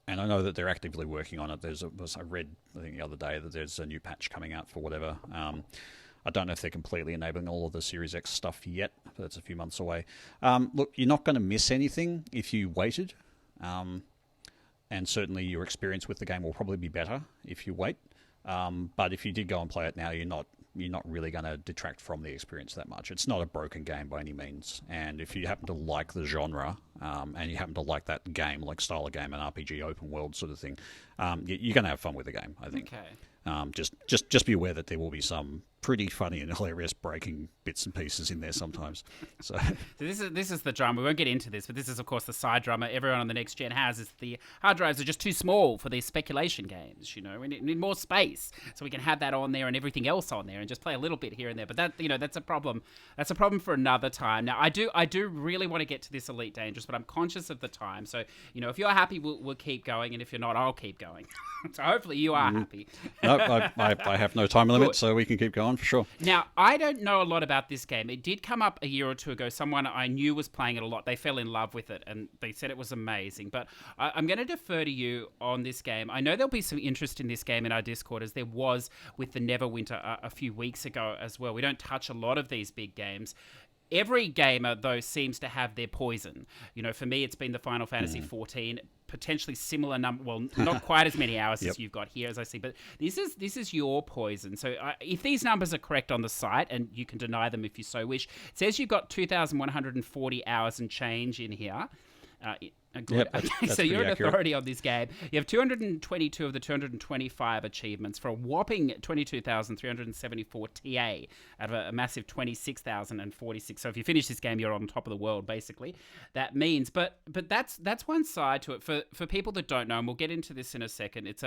And I know that they're actively working on it. I read, I think the other day, that there's a new patch coming out for whatever. I don't know if they're completely enabling all of the Series X stuff yet, but that's a few months away. Look, you're not going to miss anything if you waited. And certainly your experience with the game will probably be better if you wait. But if you did go and play it now, you're not really going to detract from the experience that much. It's not a broken game by any means. And if you happen to like the genre, and you happen to like that game, like style of game, an RPG open world sort of thing, you're going to have fun with the game, I think. Okay. Just be aware that there will be some pretty funny and hilarious breaking bits and pieces in there sometimes. So this is the drama. We won't get into this, but this is of course the side drama everyone on the next gen has, is the hard drives are just too small for these speculation games. We need more space so we can have that on there and everything else on there and just play a little bit here and there. But that's a problem. That's a problem for another time. Now I do really want to get to this Elite Dangerous, but I'm conscious of the time. So if you're happy, we'll keep going, and if you're not, I'll keep going. So hopefully you are happy. No, I have no time limit, so we can keep going for sure. Now, I don't know a lot about this game. It did come up a year or two ago. Someone I knew was playing it a lot. They fell in love with it, and they said it was amazing. But I'm going to defer to you on this game. I know there'll be some interest in this game in our Discord, as there was with the Neverwinter a few weeks ago as well. We don't touch a lot of these big games. Every gamer, though, seems to have their poison. For me, it's been the Final Fantasy 14, potentially similar number. Well, not quite as many hours as you've got here, as I see. But this is your poison. So if these numbers are correct on the site, and you can deny them if you so wish, it says you've got 2,140 hours and change in here. Good. Yep, okay, so you're an accurate. authority on this game. You have 222 of the 225 achievements for a whopping 22,374 TA out of a massive 26,046. So if you finish this game, you're on top of the world, basically. That means, but that's one side to it. For people that don't know, and we'll get into this in a second, it's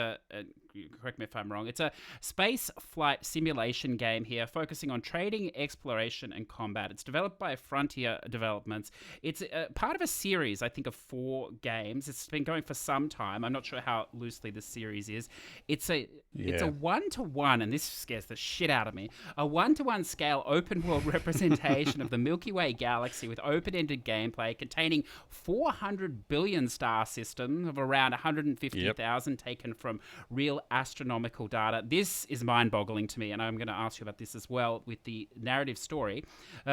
correct me if I'm wrong, it's a space flight simulation game here, focusing on trading, exploration, and combat. It's developed by Frontier Developments. It's part of a series, I think, of 4 games. It's been going for some time. I'm not sure how loosely this series is. It's a 1-to-1, and this scares the shit out of me, a 1-to-1 scale open world representation of the Milky Way galaxy with open-ended gameplay containing 400 billion star systems of around 150,000 taken from real astronomical data. This is mind-boggling to me, and I'm going to ask you about this as well with the narrative story.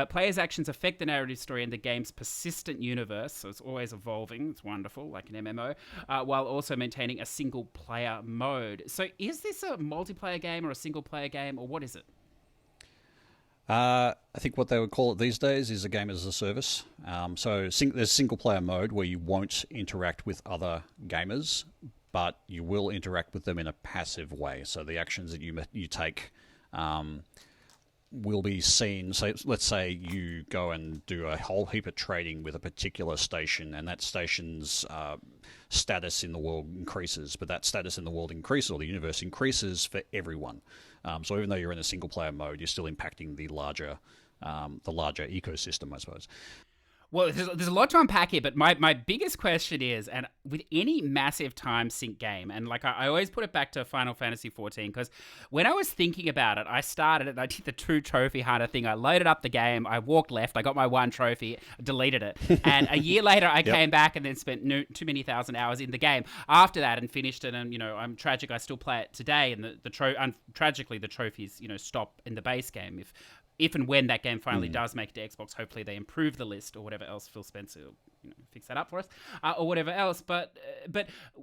Players' actions affect the narrative story in the game's persistent universe, so it's always evolving. It's wonderful, like an MMO, while also maintaining a single-player mode. So is this a multiplayer game or a single-player game, or what is it? I think what they would call it these days is a game as a service. So there's single-player mode where you won't interact with other gamers, but you will interact with them in a passive way. So the actions that you take will be seen. So let's say you go and do a whole heap of trading with a particular station, and that station's status in the world increases, but that status in the world increases, or the universe increases for everyone. So even though you're in a single player mode, you're still impacting the larger ecosystem, I suppose. Well, there's a lot to unpack here, but my biggest question is, and with any massive time sink game, and like I always put it back to Final Fantasy 14, because when I was thinking about it, I started it, I did the 2 trophy hunter thing, I loaded up the game, I walked left, I got my 1 trophy, deleted it, and a year later I came back and then spent too many thousand hours in the game after that and finished it, and I'm tragic, I still play it today, and tragically the trophies stop in the base game. If and when that game finally does make it to Xbox, hopefully they improve the list or whatever else. Phil Spencer will fix that up for us or whatever else. But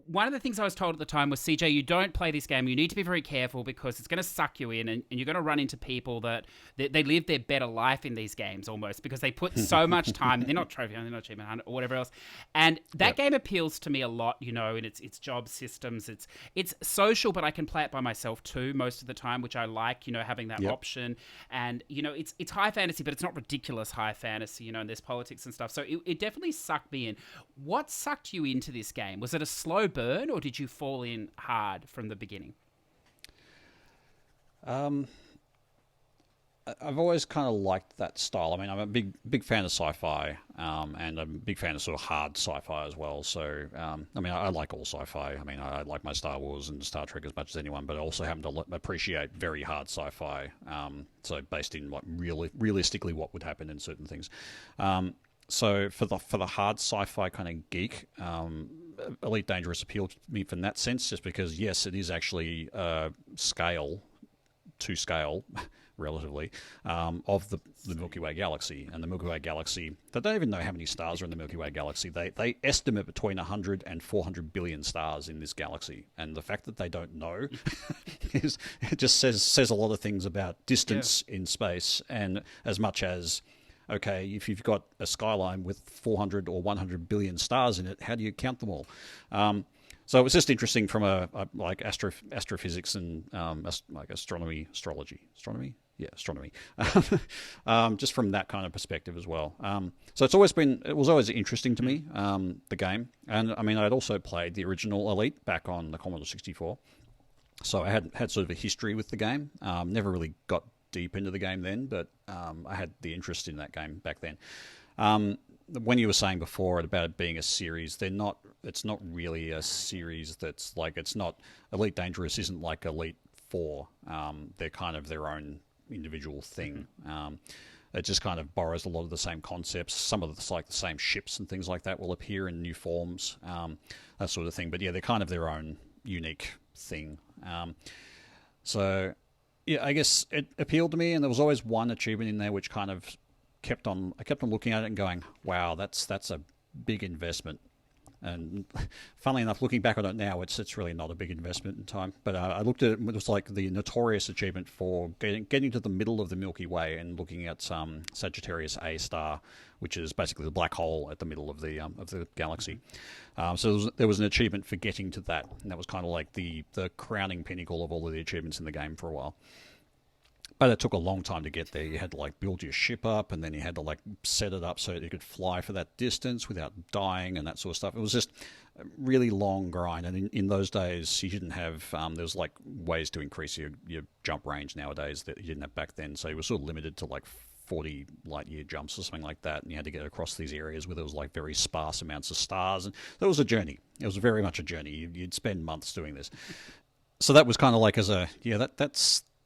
one of the things I was told at the time was, CJ, you don't play this game. You need to be very careful because it's going to suck you in, and you're going to run into people that they live their better life in these games almost because they put so much time. They're not trophy, they're not achievement hunter or whatever else. And that game appeals to me a lot, in its job systems. It's social, but I can play it by myself too most of the time, which I like, having that option. And, it's high fantasy, but it's not ridiculous high fantasy, and there's politics and stuff. So it definitely sucked me in. What sucked you into this game? Was it a slow burn, or did you fall in hard from the beginning? I've always kind of liked that style. I mean, I'm a big fan of sci-fi, and I'm a big fan of sort of hard sci-fi as well. So, I like all sci-fi. I mean, I like my Star Wars and Star Trek as much as anyone, but I also happen to appreciate very hard sci-fi. So based in like realistically what would happen in certain things. So for the hard sci-fi kind of geek, Elite Dangerous appealed to me from that sense, just because yes, it is actually to scale, relatively, of the Milky Way galaxy. And the Milky Way galaxy, they don't even know how many stars are in the Milky Way galaxy. They estimate between 100 and 400 billion stars in this galaxy. And the fact that they don't know it just says a lot of things about distance in space. And as much as, okay, if you've got a skyline with 400 or 100 billion stars in it, how do you count them all? So it was just interesting from a like astrophysics and like astronomy, yeah, astronomy, just from that kind of perspective as well. So it was always interesting to me, the game, and I mean I'd also played the original Elite back on the Commodore 64, so I had sort of a history with the game. Never really got deep into the game then, but I had the interest in that game back then. When you were saying before about it being a series, it's not really a series that's like, it's not, Elite Dangerous isn't like Elite 4. They're kind of their own individual thing. It just kind of borrows a lot of the same concepts. Some of the same ships and things like that will appear in new forms, that sort of thing. But yeah, they're kind of their own unique thing. So yeah, I guess it appealed to me, and there was always one achievement in there which kind of I kept on looking at it and going, wow, that's a big investment. And funnily enough, looking back on it now, it's really not a big investment in time. But I looked at it, it was like the notorious achievement for getting to the middle of the Milky Way and looking at Sagittarius A star, which is basically the black hole at the middle of the galaxy. So there was an achievement for getting to that, and that was kind of like the crowning pinnacle of all of the achievements in the game for a while. But it took a long time to get there. You had to like build your ship up, and then you had to like set it up so that you could fly for that distance without dying and that sort of stuff. It was just a really long grind. And in those days, you didn't have, there was like ways to increase your jump range nowadays that you didn't have back then. So you were sort of limited to like 40 light year jumps or something like that. And you had to get across these areas where there was like very sparse amounts of stars. And that was a journey. It was very much a journey. You'd spend months doing this. So that was kind of like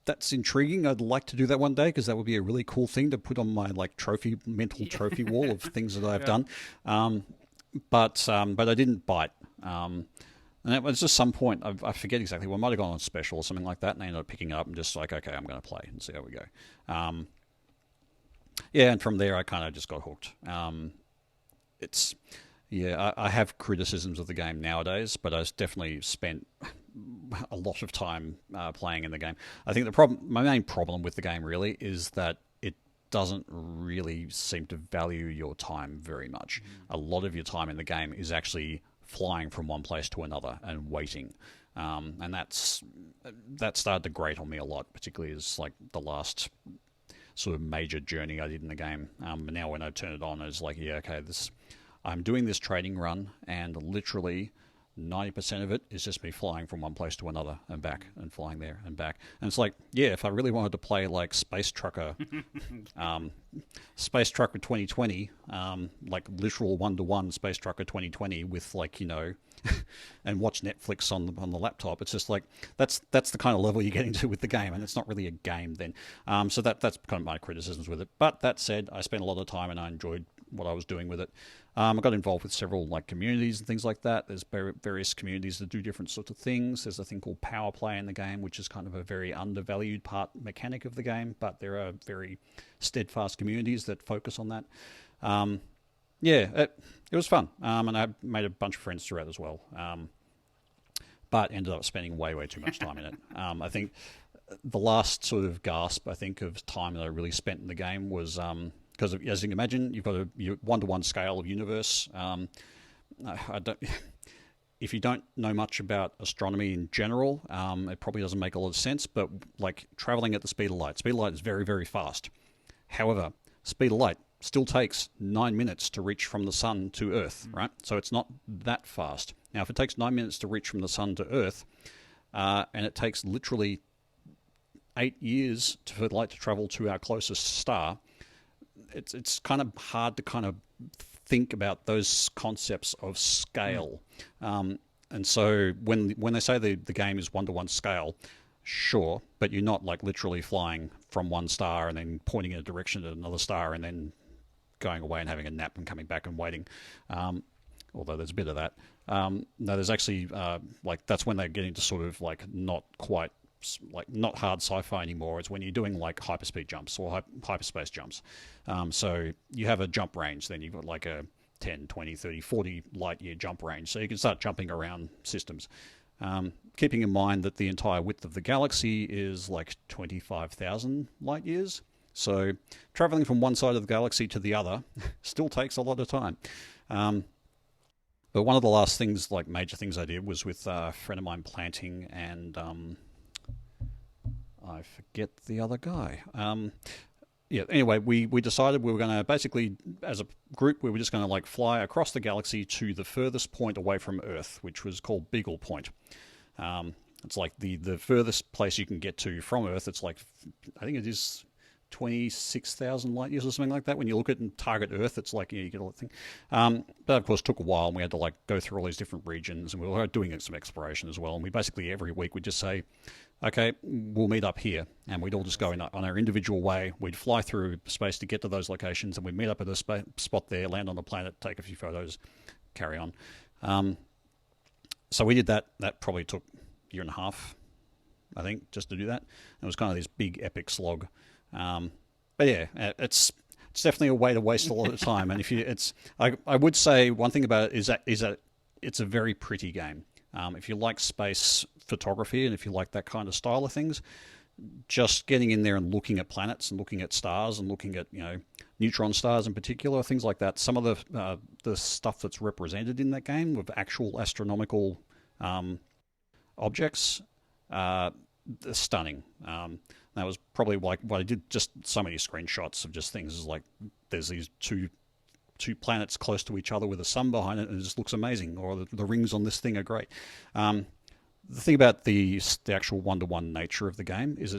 that's intriguing. I'd like to do that one day, because that would be a really cool thing to put on my like mental trophy wall of things that I've done. But I didn't bite. And it was just some point, I forget exactly, I might have gone on special or something like that, and I ended up picking it up and just like, okay, I'm going to play and see how we go. Yeah, and from there I kind of just got hooked. I have criticisms of the game nowadays, but I definitely spent a lot of time playing in the game. I think my main problem with the game really is that it doesn't really seem to value your time very much. A lot of your time in the game is actually flying from one place to another and waiting. And that started to grate on me a lot, particularly as like the last sort of major journey I did in the game. But now when I turn it on, it's like, yeah, okay, I'm doing this trading run, and literally 90% of it is just me flying from one place to another and back, and flying there and back. And it's like, yeah, if I really wanted to play like Space Trucker 2020, like literal 1-to-1 Space Trucker 2020 with like, and watch Netflix on the laptop, it's just like, that's the kind of level you're getting to with the game, and it's not really a game then. So that's kind of my criticisms with it. But that said, I spent a lot of time and I enjoyed what I was doing with it. I got involved with several like communities and things like that. There's various communities that do different sorts of things. There's a thing called power play in the game, which is kind of a very undervalued mechanic of the game, but there are very steadfast communities that focus on that. It was fun, and I made a bunch of friends throughout as well, but ended up spending way too much time in it. I think the last sort of gasp, I think, of time that I really spent in the game was... because as you can imagine, you've got a 1-to-1 scale of universe. If you don't know much about astronomy in general, it probably doesn't make a lot of sense. But like traveling at the speed of light is very, very fast. However, speed of light still takes 9 minutes to reach from the sun to Earth, right? So it's not that fast. Now, if it takes 9 minutes to reach from the sun to Earth, and it takes literally 8 years for light to travel to our closest star, it's kind of hard to kind of think about those concepts of scale. And so when they say the game is 1-to-1 scale, sure, but you're not like literally flying from one star and then pointing in a direction to another star and then going away and having a nap and coming back and waiting. Although there's a bit of that. No, there's actually like that's when they get into sort of like not quite like not hard sci-fi anymore. It's when you're doing like hyperspeed jumps or hyperspace jumps. So you have a jump range, then you've got like a 10, 20, 30, 40 light year jump range. So you can start jumping around systems. Keeping in mind that the entire width of the galaxy is like 25,000 light years. So traveling from one side of the galaxy to the other still takes a lot of time. But one of the last things, like major things I did, was with a friend of mine planting, and I forget the other guy. Yeah, anyway, we decided we were going to basically, as a group, we were just going to like fly across the galaxy to the furthest point away from Earth, which was called Beagle Point. It's like the furthest place you can get to from Earth. It's like, I think it is 26,000 light years or something like that. When you look at and target Earth, it's like, you get all that thing. But of course, it took a while, and we had to like go through all these different regions, and we were doing some exploration as well. And we basically every week would just say, okay, we'll meet up here, and we'd all just go on our individual way. We'd fly through space to get to those locations, and we'd meet up at a spot there, land on the planet, take a few photos, carry on. So we did that. That probably took a year and a half, I think, just to do that. It was kind of this big epic slog. But yeah, it's definitely a way to waste a lot of time. And I would say one thing about it is that it's a very pretty game. If you like space photography and if you like that kind of style of things, just getting in there and looking at planets and looking at stars and looking at neutron stars in particular, things like that. Some of the stuff that's represented in that game with actual astronomical objects, stunning. That was probably like what I did. Just so many screenshots of just things like there's these two planets close to each other with a sun behind it, and it just looks amazing. Or the rings on this thing are great. The thing about the actual one-to-one nature of the game is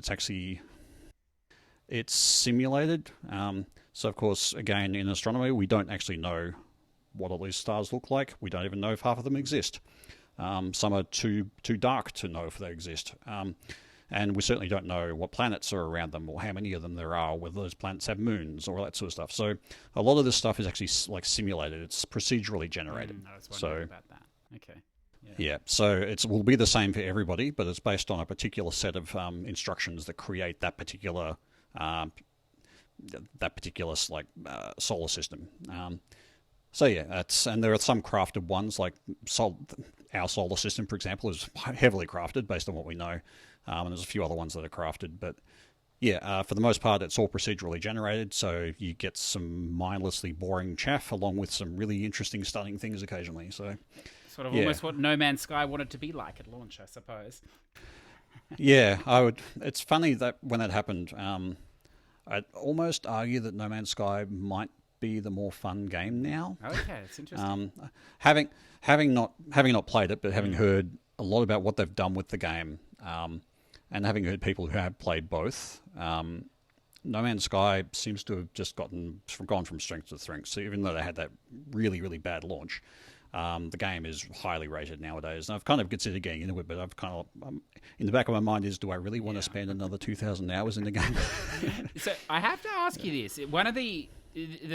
it's simulated. So of course, again, in astronomy, we don't actually know what all these stars look like. We don't even know if half of them exist. Some are too dark to know if they exist. And we certainly don't know what planets are around them or how many of them there are, whether those planets have moons or all that sort of stuff. So a lot of this stuff is actually like simulated. It's procedurally generated. I was wondering about that. Okay. Yeah, so it will be the same for everybody, but it's based on a particular set of instructions that create that particular solar system. So yeah, and there are some crafted ones, like our solar system, for example, is heavily crafted based on what we know. And there's a few other ones that are crafted, but yeah, for the most part, it's all procedurally generated, so you get some mindlessly boring chaff along with some really interesting, stunning things occasionally. So sort of almost what No Man's Sky wanted to be like at launch, I suppose. Yeah, it's funny that when that happened, I'd almost argue that No Man's Sky might be the more fun game now. Okay, it's interesting. Having not played it, but having heard a lot about what they've done with the game, and having heard people who have played both, No Man's Sky seems to have just gone from strength to strength. So even though they had that really, really bad launch, the game is highly rated nowadays. And I've kind of considered getting into it, but I've kind of in the back of my mind is, do I really want to spend another 2,000 hours in the game? So I have to ask you this. One of the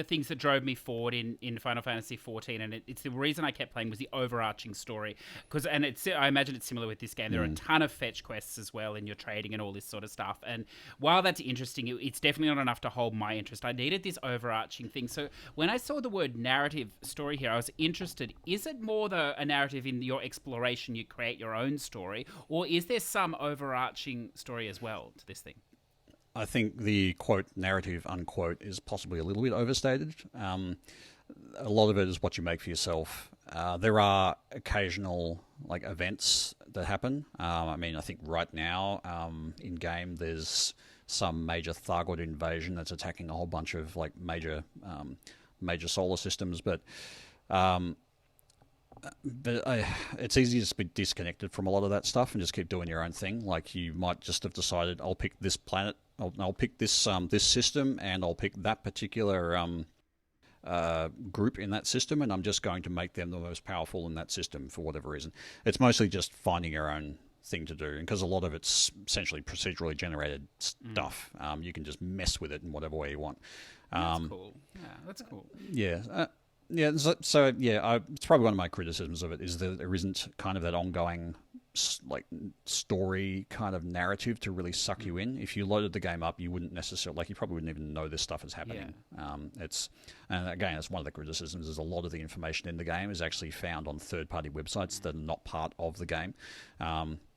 things that drove me forward in Final Fantasy XIV, and it's the reason I kept playing, was the overarching story. I imagine it's similar with this game. There are a ton of fetch quests as well, and you're trading and all this sort of stuff. And while that's interesting, it's definitely not enough to hold my interest. I needed this overarching thing. So when I saw the word narrative story here, I was interested. Is it more a narrative in your exploration, you create your own story, or is there some overarching story as well to this thing? I think the quote narrative unquote is possibly a little bit overstated. A lot of it is what you make for yourself. There are occasional like events that happen. I think right now in game there's some major Thargoid invasion that's attacking a whole bunch of like major solar systems, but it's easy to be disconnected from a lot of that stuff and just keep doing your own thing. Like you might just have decided, I'll pick this planet, I'll pick this this system, and I'll pick that particular group in that system, and I'm just going to make them the most powerful in that system for whatever reason. It's mostly just finding your own thing to do, and because a lot of it's essentially procedurally generated stuff, you can just mess with it in whatever way you want. That's cool. Yeah, that's cool. Yeah. It's probably one of my criticisms of it is that there isn't kind of that ongoing like story kind of narrative to really suck you in. If you loaded the game up, you wouldn't necessarily you probably wouldn't even know this stuff is happening. And again, it's one of the criticisms is a lot of the information in the game is actually found on third-party websites that are not part of the game.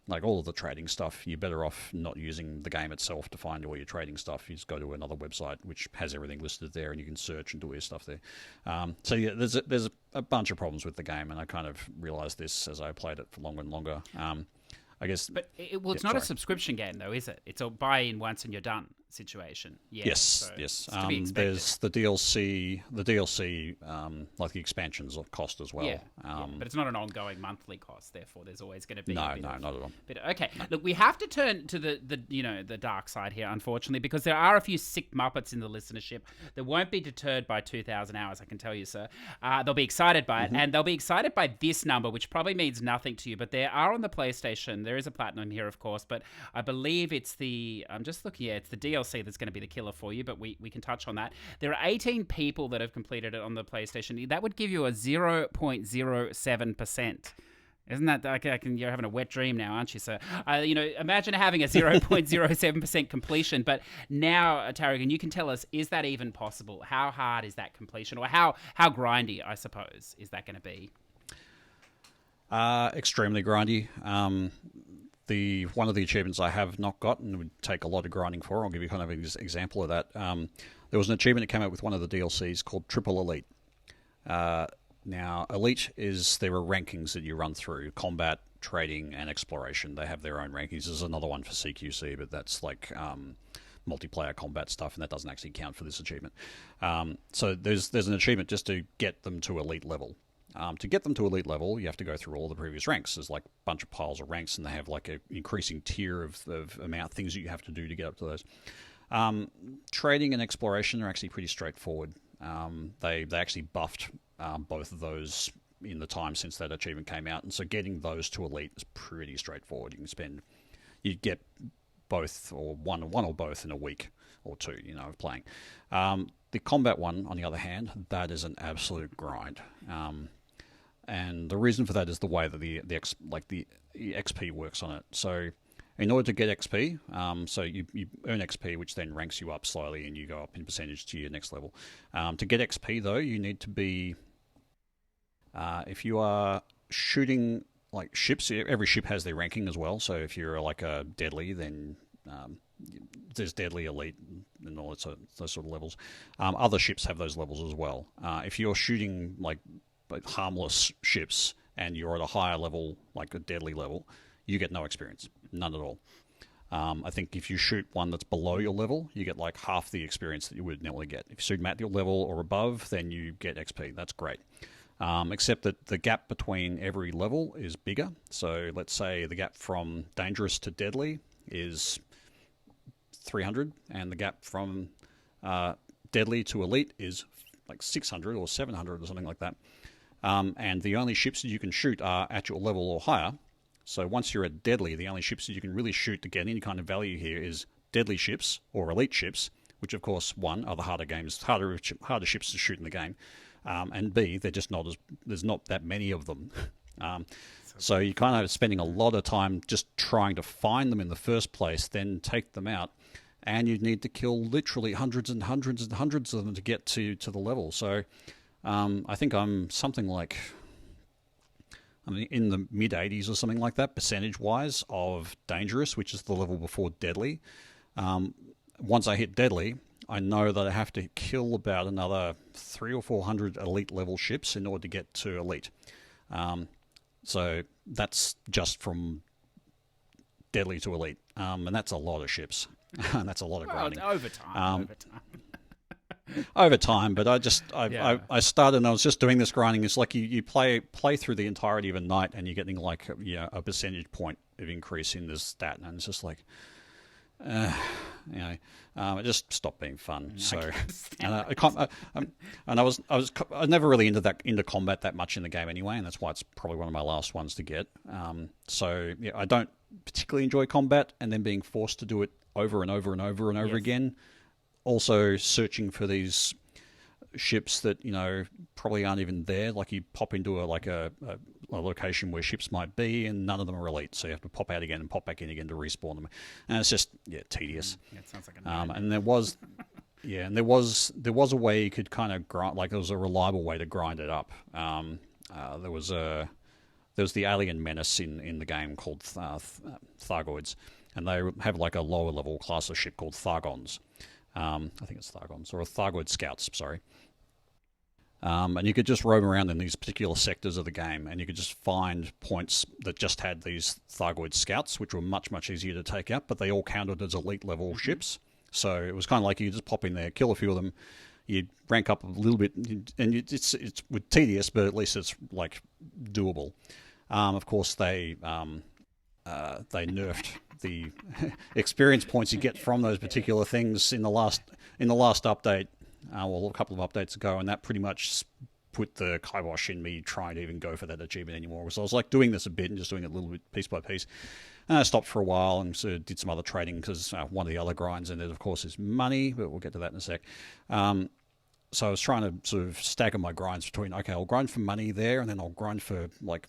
like all of the trading stuff, you're better off not using the game itself to find all your trading stuff. You just go to another website which has everything listed there, and you can search and do all your stuff there. So yeah, there's a bunch of problems with the game, and I kind of realised this as I played it for longer and longer. I guess, but it's not a subscription game though, is it? It's a buy in once and you're done situation. Yeah, yes, so yes. There's the DLC, like the expansions of cost as well. Yeah, but it's not an ongoing monthly cost. Therefore, there's always going to be not at all. Okay, look, we have to turn to the dark side here, unfortunately, because there are a few sick muppets in the listenership that won't be deterred by 2,000 hours. I can tell you, sir. They'll be excited by it, and they'll be excited by this number, which probably means nothing to you. But there are on the PlayStation. There is a platinum here, of course, but I believe it's the. I'm just looking. Yeah, it's the DLC that's going to be the killer for you, but we can touch on that. There are 18 people that have completed it on the PlayStation. That would give you a 0.07%. Isn't that you're having a wet dream now, aren't you, sir? Imagine having a 0.07% completion. But now, Tarragon, you can tell us: is that even possible? How hard is that completion, or how grindy, I suppose, is that going to be? Extremely grindy. One of the achievements I have not gotten would take a lot of grinding for. I'll give you kind of an example of that. There was an achievement that came out with one of the DLCs called Triple Elite. Now, Elite there are rankings that you run through: combat, trading, and exploration. They have their own rankings. There's another one for CQC, but that's like multiplayer combat stuff, and that doesn't actually count for this achievement. So there's an achievement just to get them to Elite level. To get them to Elite level, you have to go through all the previous ranks. There's like a bunch of piles of ranks, and they have like an increasing tier of amount of things that you have to do to get up to those. Trading and exploration are actually pretty straightforward. They actually buffed both of those in the time since that achievement came out, and so getting those to Elite is pretty straightforward. You get both or one or both in a week or two, of playing. The combat one, on the other hand, that is an absolute grind. And the reason for that is the way that the XP works on it. So in order to get XP, so you earn XP, which then ranks you up slowly, and you go up in percentage to your next level. To get XP, though, you need to be... if you are shooting like ships, every ship has their ranking as well. So if you're like a deadly, then... there's deadly, elite, and all those sort of levels. Other ships have those levels as well. If you're shooting like harmless ships and you're at a higher level, like a deadly level, you get no experience, none at all. I think if you shoot one that's below your level, you get like half the experience that you would normally get. If you shoot at your level or above, then you get XP. That's great. Except that the gap between every level is bigger. So let's say the gap from dangerous to deadly is 300, and the gap from deadly to elite is like 600 or 700 or something like that. And the only ships that you can shoot are at your level or higher. So once you're at deadly, the only ships that you can really shoot to get any kind of value here is deadly ships or elite ships, which of course, one, are the harder ships to shoot in the game, and B, there's not that many of them. So you're kind of spending a lot of time just trying to find them in the first place, then take them out, and you need to kill literally hundreds and hundreds and hundreds of them to get to the level. So I think I'm something like in the mid-80s or something like that, percentage-wise, of dangerous, which is the level before deadly. Once I hit deadly, I know that I have to kill about another 300 or 400 elite level ships in order to get to elite. So that's just from deadly to elite, and that's a lot of ships, and that's a lot of grinding. Over time. Over time, but I started and I was just doing this grinding. It's like you play through the entirety of a night, and you're getting like a percentage point of increase in this stat, and it's just like, it just stopped being fun. So, and I was never really into combat that much in the game anyway, and that's why it's probably one of my last ones to get. So yeah, I don't particularly enjoy combat, and then being forced to do it over and over and over and over again. Also searching for these ships that probably aren't even there. Like you pop into a location where ships might be, and none of them are elite, so you have to pop out again and pop back in again to respawn them, and it's just tedious. It sounds like a and there was a way you could kind of grind, like there was a reliable way to grind it up. There was there was the alien menace in the game called Thargoids, and they have like a lower level class of ship called Thargons. I think it's Thargons, or Thargoid Scouts, sorry. And you could just roam around in these particular sectors of the game, and you could just find points that just had these Thargoid Scouts, which were much, much easier to take out, but they all counted as elite level ships. So it was kind of like you just pop in there, kill a few of them, you'd rank up a little bit, and it's tedious, but at least it's like doable. Of course, they nerfed the experience points you get from those particular things in the last update. Well, a couple of updates ago, and that pretty much put the kibosh in me trying to even go for that achievement anymore. So I was like doing this a bit and just doing it a little bit piece by piece. And I stopped for a while and sort of did some other trading because one of the other grinds in it, of course, is money, but we'll get to that in a sec. So I was trying to sort of stagger my grinds between, okay, I'll grind for money there, and then I'll grind for like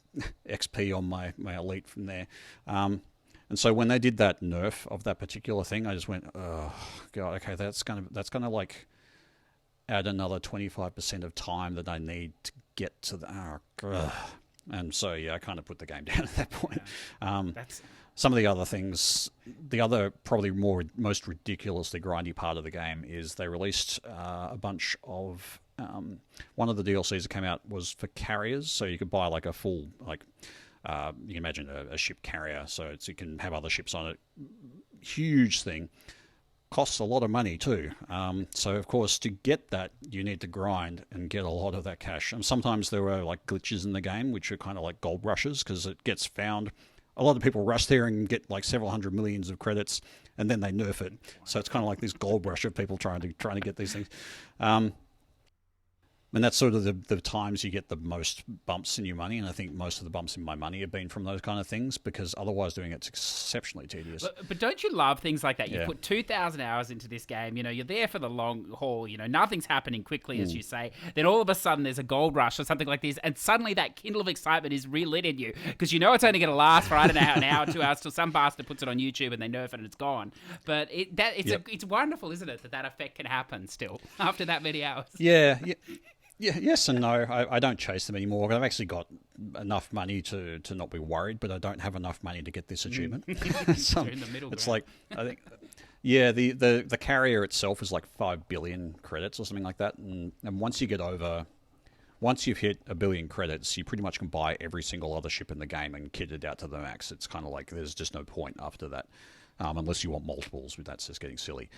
XP on my elite from there. And so when they did that nerf of that particular thing, I just went, oh god, okay, that's gonna like add another 25% of time that I need to get to the and so yeah, I kind of put the game down at that point. Some of the other things, the other probably most ridiculously grindy part of the game is they released a bunch of one of the DLCs that came out was for carriers, so you could buy like a full you can imagine a ship carrier, so you can have other ships on it. Huge thing. Costs a lot of money too. So of course, to get that, you need to grind and get a lot of that cash. And sometimes there were like glitches in the game, which are kind of like gold rushes, because it gets found. A lot of people rush there and get like several hundred millions of credits, and then they nerf it. So it's kind of like this gold rush of people trying to get these things. And that's sort of the times you get the most bumps in your money, and I think most of the bumps in my money have been from those kind of things, because otherwise doing it's exceptionally tedious. But don't you love things like that? You put 2,000 hours into this game, you're there for the long haul, nothing's happening quickly, as you say. Then all of a sudden there's a gold rush or something like this, and suddenly that kindle of excitement is relit in you, because it's only going to last for, I don't know, an hour, 2 hours, till some bastard puts it on YouTube and they nerf it and it's gone. But it's wonderful, isn't it, that effect can happen still after that many hours? Yeah. Yeah, yes and no. I don't chase them anymore. I've actually got enough money to not be worried, but I don't have enough money to get this achievement. So in the middle it's ground. like, I think, yeah, the carrier itself is like 5 billion credits or something like that. And once you've hit 1 billion credits, you pretty much can buy every single other ship in the game and kit it out to the max. It's kind of like there's just no point after that, unless you want multiples, that's just getting silly.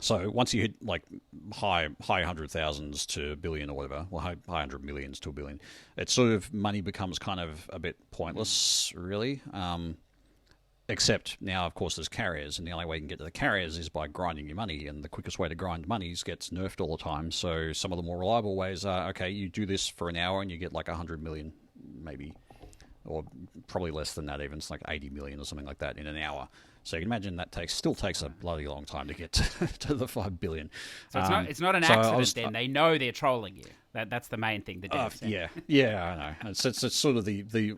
So once you hit like high 100,000s to a billion or whatever, well, high 100 millions to a billion, it's sort of money becomes kind of a bit pointless, really. Except now, of course, there's carriers, and the only way you can get to the carriers is by grinding your money, and the quickest way to grind monies gets nerfed all the time. So some of the more reliable ways are, okay, you do this for an hour and you get like 100 million, maybe, or probably less than that even. It's like 80 million or something like that in an hour. So you can imagine that still takes a bloody long time to get to the 5 billion. So it's not an accident then. They know they're trolling you. That's the main thing. The devs said. Yeah, I know. It's sort of the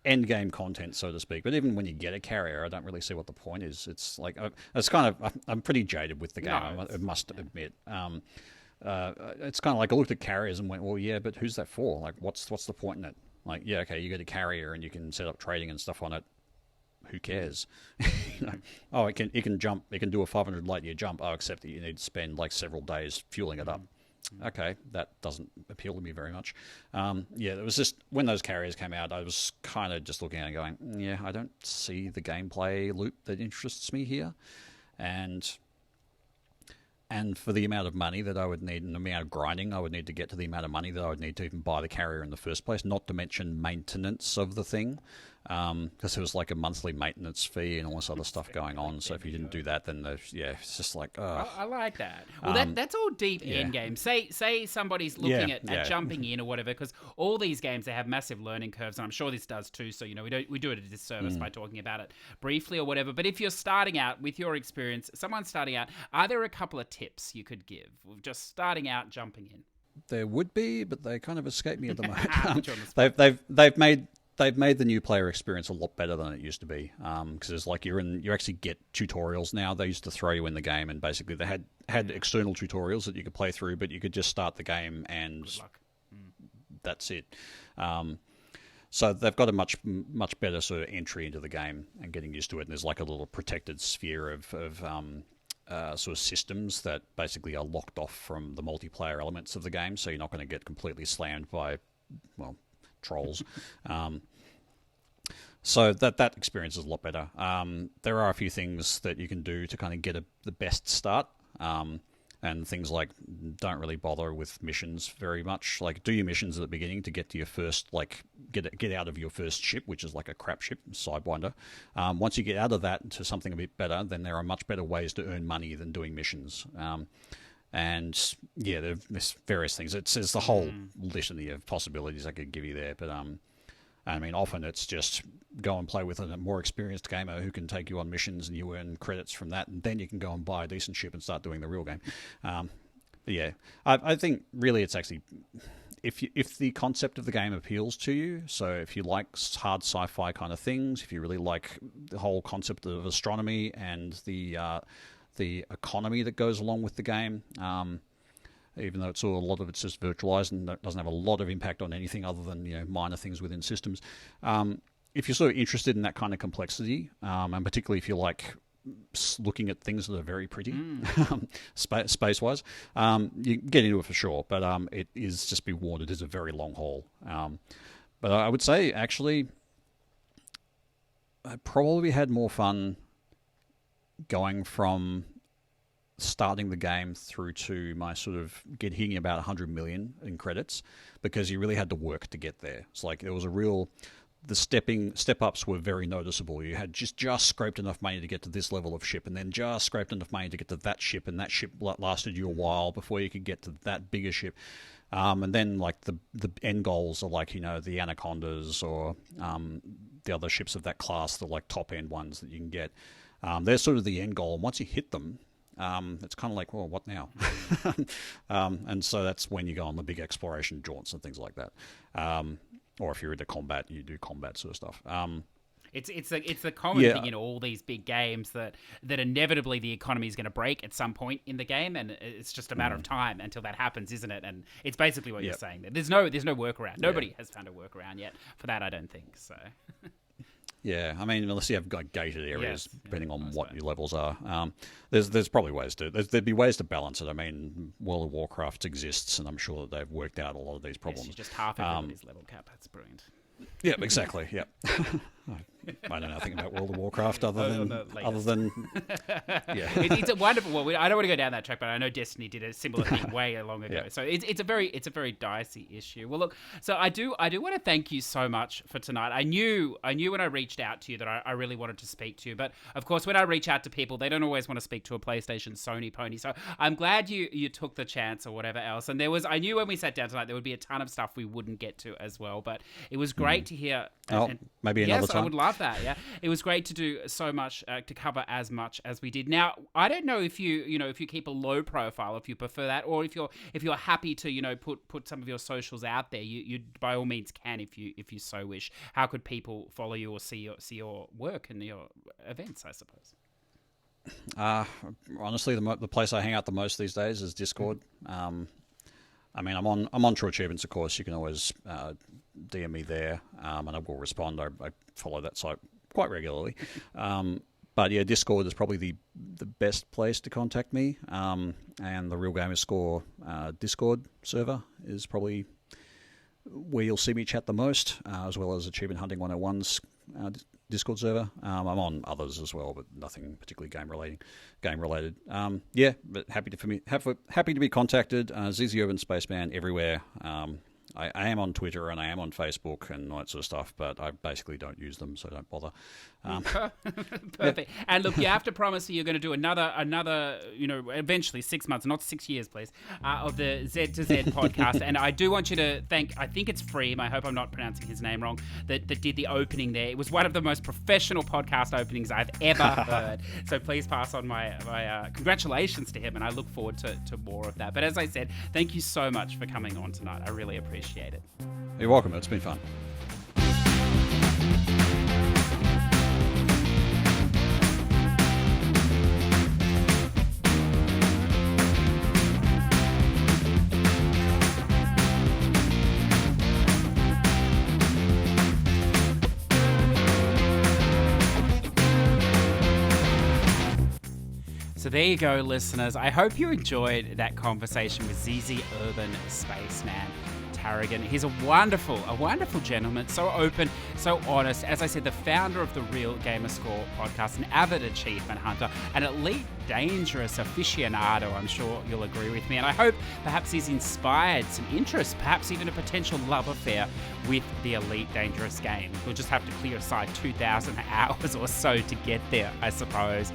end game content, so to speak. But even when you get a carrier, I don't really see what the point is. It's like I'm pretty jaded with the game. I must admit. It's kind of like I looked at carriers and went, well, yeah, but who's that for? Like, what's the point in it? Like, yeah, okay, you get a carrier and you can set up trading and stuff on it. Who cares? Oh, it can jump. It can do a 500 light year jump. Oh, except that you need to spend like several days fueling it up. Okay, that doesn't appeal to me very much. Yeah, it was just when those carriers came out, I was kind of just looking at it and going, yeah, I don't see the gameplay loop that interests me here, and for the amount of money that I would need and the amount of grinding I would need to get to the amount of money that I would need to even buy the carrier in the first place, not to mention maintenance of the thing, because it was like a monthly maintenance fee and all this other stuff going on. So if you didn't do that, then it's just like, I like that. Well, that's all deep end game. Say somebody's looking at jumping in or whatever, because all these games, they have massive learning curves, and I'm sure this does too. So we do it a disservice by talking about it briefly or whatever. But if you're starting out with your experience, someone starting out, are there a couple of tips you could give with just starting out, jumping in? There would be, but they kind of escape me at the moment. They've made the new player experience a lot better than it used to be, because it's like you actually get tutorials now. They used to throw you in the game, and basically they had external tutorials that you could play through, but you could just start the game and that's it. So they've got a much better sort of entry into the game and getting used to it. And there's like a little protected sphere of sort of systems that basically are locked off from the multiplayer elements of the game. So you're not going to get completely slammed by, well, trolls. So that experience is a lot better. There are a few things that you can do to kind of get the best start. And things like don't really bother with missions very much. Like do your missions at the beginning to get to your first, like get out of your first ship, which is like a crap ship, Sidewinder. Once you get out of that to something a bit better, then there are much better ways to earn money than doing missions. And yeah, there's various things. It's the whole litany of possibilities I could give you there. But I mean, often it's just go and play with a more experienced gamer who can take you on missions and you earn credits from that, and then you can go and buy a decent ship and start doing the real game. But yeah, I think really it's actually, if the concept of the game appeals to you, so if you like hard sci-fi kind of things, if you really like the whole concept of astronomy and the economy that goes along with the game, even though a lot of it's just virtualized and doesn't have a lot of impact on anything other than minor things within systems. If you're sort of interested in that kind of complexity, and particularly if you like looking at things that are very pretty, space-wise, you can get into it for sure. But it is, just be warned, it is a very long haul. But I would say, actually, I probably had more fun going from starting the game through to my sort of hitting about 100 million in credits, because you really had to work to get there. It's like there was the step-ups were very noticeable. You had just scraped enough money to get to this level of ship, and then just scraped enough money to get to that ship, and that ship lasted you a while before you could get to that bigger ship. And then like the end goals are like, the Anacondas or the other ships of that class, the like top end ones that you can get. They're sort of the end goal, and once you hit them, it's kind of like, well, what now? And so that's when you go on the big exploration jaunts and things like that. Or if you're into combat, you do combat sort of stuff. It's the common thing in all these big games that inevitably the economy is going to break at some point in the game, and it's just a matter of time until that happens, isn't it? And it's basically what you're saying there. There's no workaround. Nobody has found a workaround yet for that, I don't think. So. Yeah, I mean, unless you have like gated areas, depending on what your levels are, there's probably ways there'd be ways to balance it. I mean, World of Warcraft exists, and I'm sure that they've worked out a lot of these problems. Yes, just half everybody's level cap. That's brilliant. Yeah, exactly. Yeah. I don't know nothing about World of Warcraft other than yeah. It's a wonderful. Well, I don't want to go down that track, but I know Destiny did a similar thing way long ago. Yeah. So it's a very dicey issue. Well, look, so I do want to thank you so much for tonight. I knew when I reached out to you that I really wanted to speak to you, but of course when I reach out to people, they don't always want to speak to a PlayStation Sony pony. So I'm glad you took the chance or whatever else. And I knew when we sat down tonight there would be a ton of stuff we wouldn't get to as well, but it was great to hear. Maybe another time. Yes, I would love that. Yeah, it was great to do so much to cover as much as we did. Now, I don't know if if you keep a low profile, if you prefer that, or if you're happy to put some of your socials out there. You by all means can if you so wish. How could people follow you or see your work and your events? I suppose. Honestly, the place I hang out the most these days is Discord. I mean, I'm on True Achievements, of course. You can always DM me there, and I will respond. I follow that site quite regularly. But yeah, Discord is probably the best place to contact me. And the Real Gamerscore Discord server is probably where you'll see me chat the most, as well as Achievement Hunting 101's Discord server. I'm on others as well, but nothing particularly game related. Yeah, but happy to be contacted. zzUrbanSpaceman everywhere. I am on Twitter and I am on Facebook and all that sort of stuff, but I basically don't use them, so don't bother. Perfect. Yeah. And look, you have to promise that you're going to do another, eventually 6 months, not 6 years, please, of the Zed to Zed podcast. And I do want you to thank, I think it's Freem, I hope I'm not pronouncing his name wrong, that did the opening there. It was one of the most professional podcast openings I've ever heard. So please pass on my congratulations to him, and I look forward to more of that. But as I said, thank you so much for coming on tonight. I really appreciate it. You're welcome. It's been fun. So there you go, listeners. I hope you enjoyed that conversation with zzUrbanSpaceman Tarragon. He's a wonderful gentleman, so open, so honest. As I said, the founder of the Real Gamerscore podcast, an avid achievement hunter, an elite dangerous aficionado. I'm sure you'll agree with me. And I hope perhaps he's inspired some interest, perhaps even a potential love affair with the Elite Dangerous game. We'll just have to clear aside 2,000 hours or so to get there, I suppose.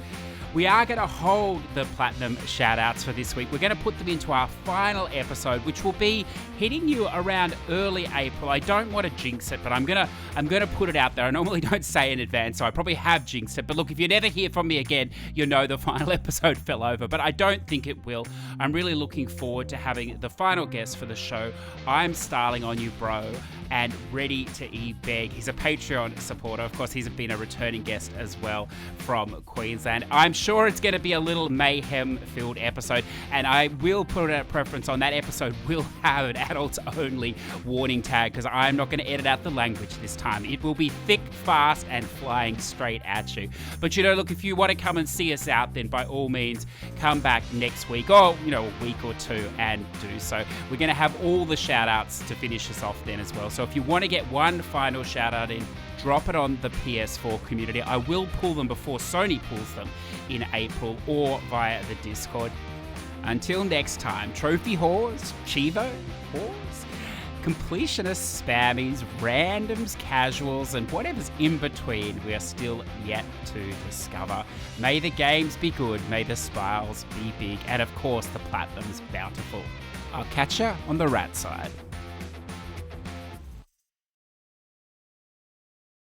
We are going to hold the Platinum shoutouts for this week. We're going to put them into our final episode, which will be hitting you around early April. I don't want to jinx it, but I'm going to put it out there. I normally don't say in advance, so I probably have jinxed it. But look, if you never hear from me again, you know the final episode fell over. But I don't think it will. I'm really looking forward to having the final guest for the show. I'm styling on you, bro, and ready to beg. He's a Patreon supporter. Of course, he's been a returning guest as well from Queensland. I'm sure it's going to be a little mayhem-filled episode, and I will put a preference on that episode will have an adults-only warning tag, because I'm not going to edit out the language this time. It will be thick, fast, and flying straight at you. But, look, if you want to come and see us out, then by all means, come back next week, or, a week or two, and do so. We're going to have all the shout-outs to finish us off then as well. So if you want to get one final shout-out in, drop it on the PS4 community. I will pull them before Sony pulls them in April, or via the Discord. Until next time, trophy whores, Chivo whores, completionists, spammies, randoms, casuals, and whatever's in between, we are still yet to discover. May the games be good, may the smiles be big, and of course the platinums bountiful. I'll catch ya on the rat side.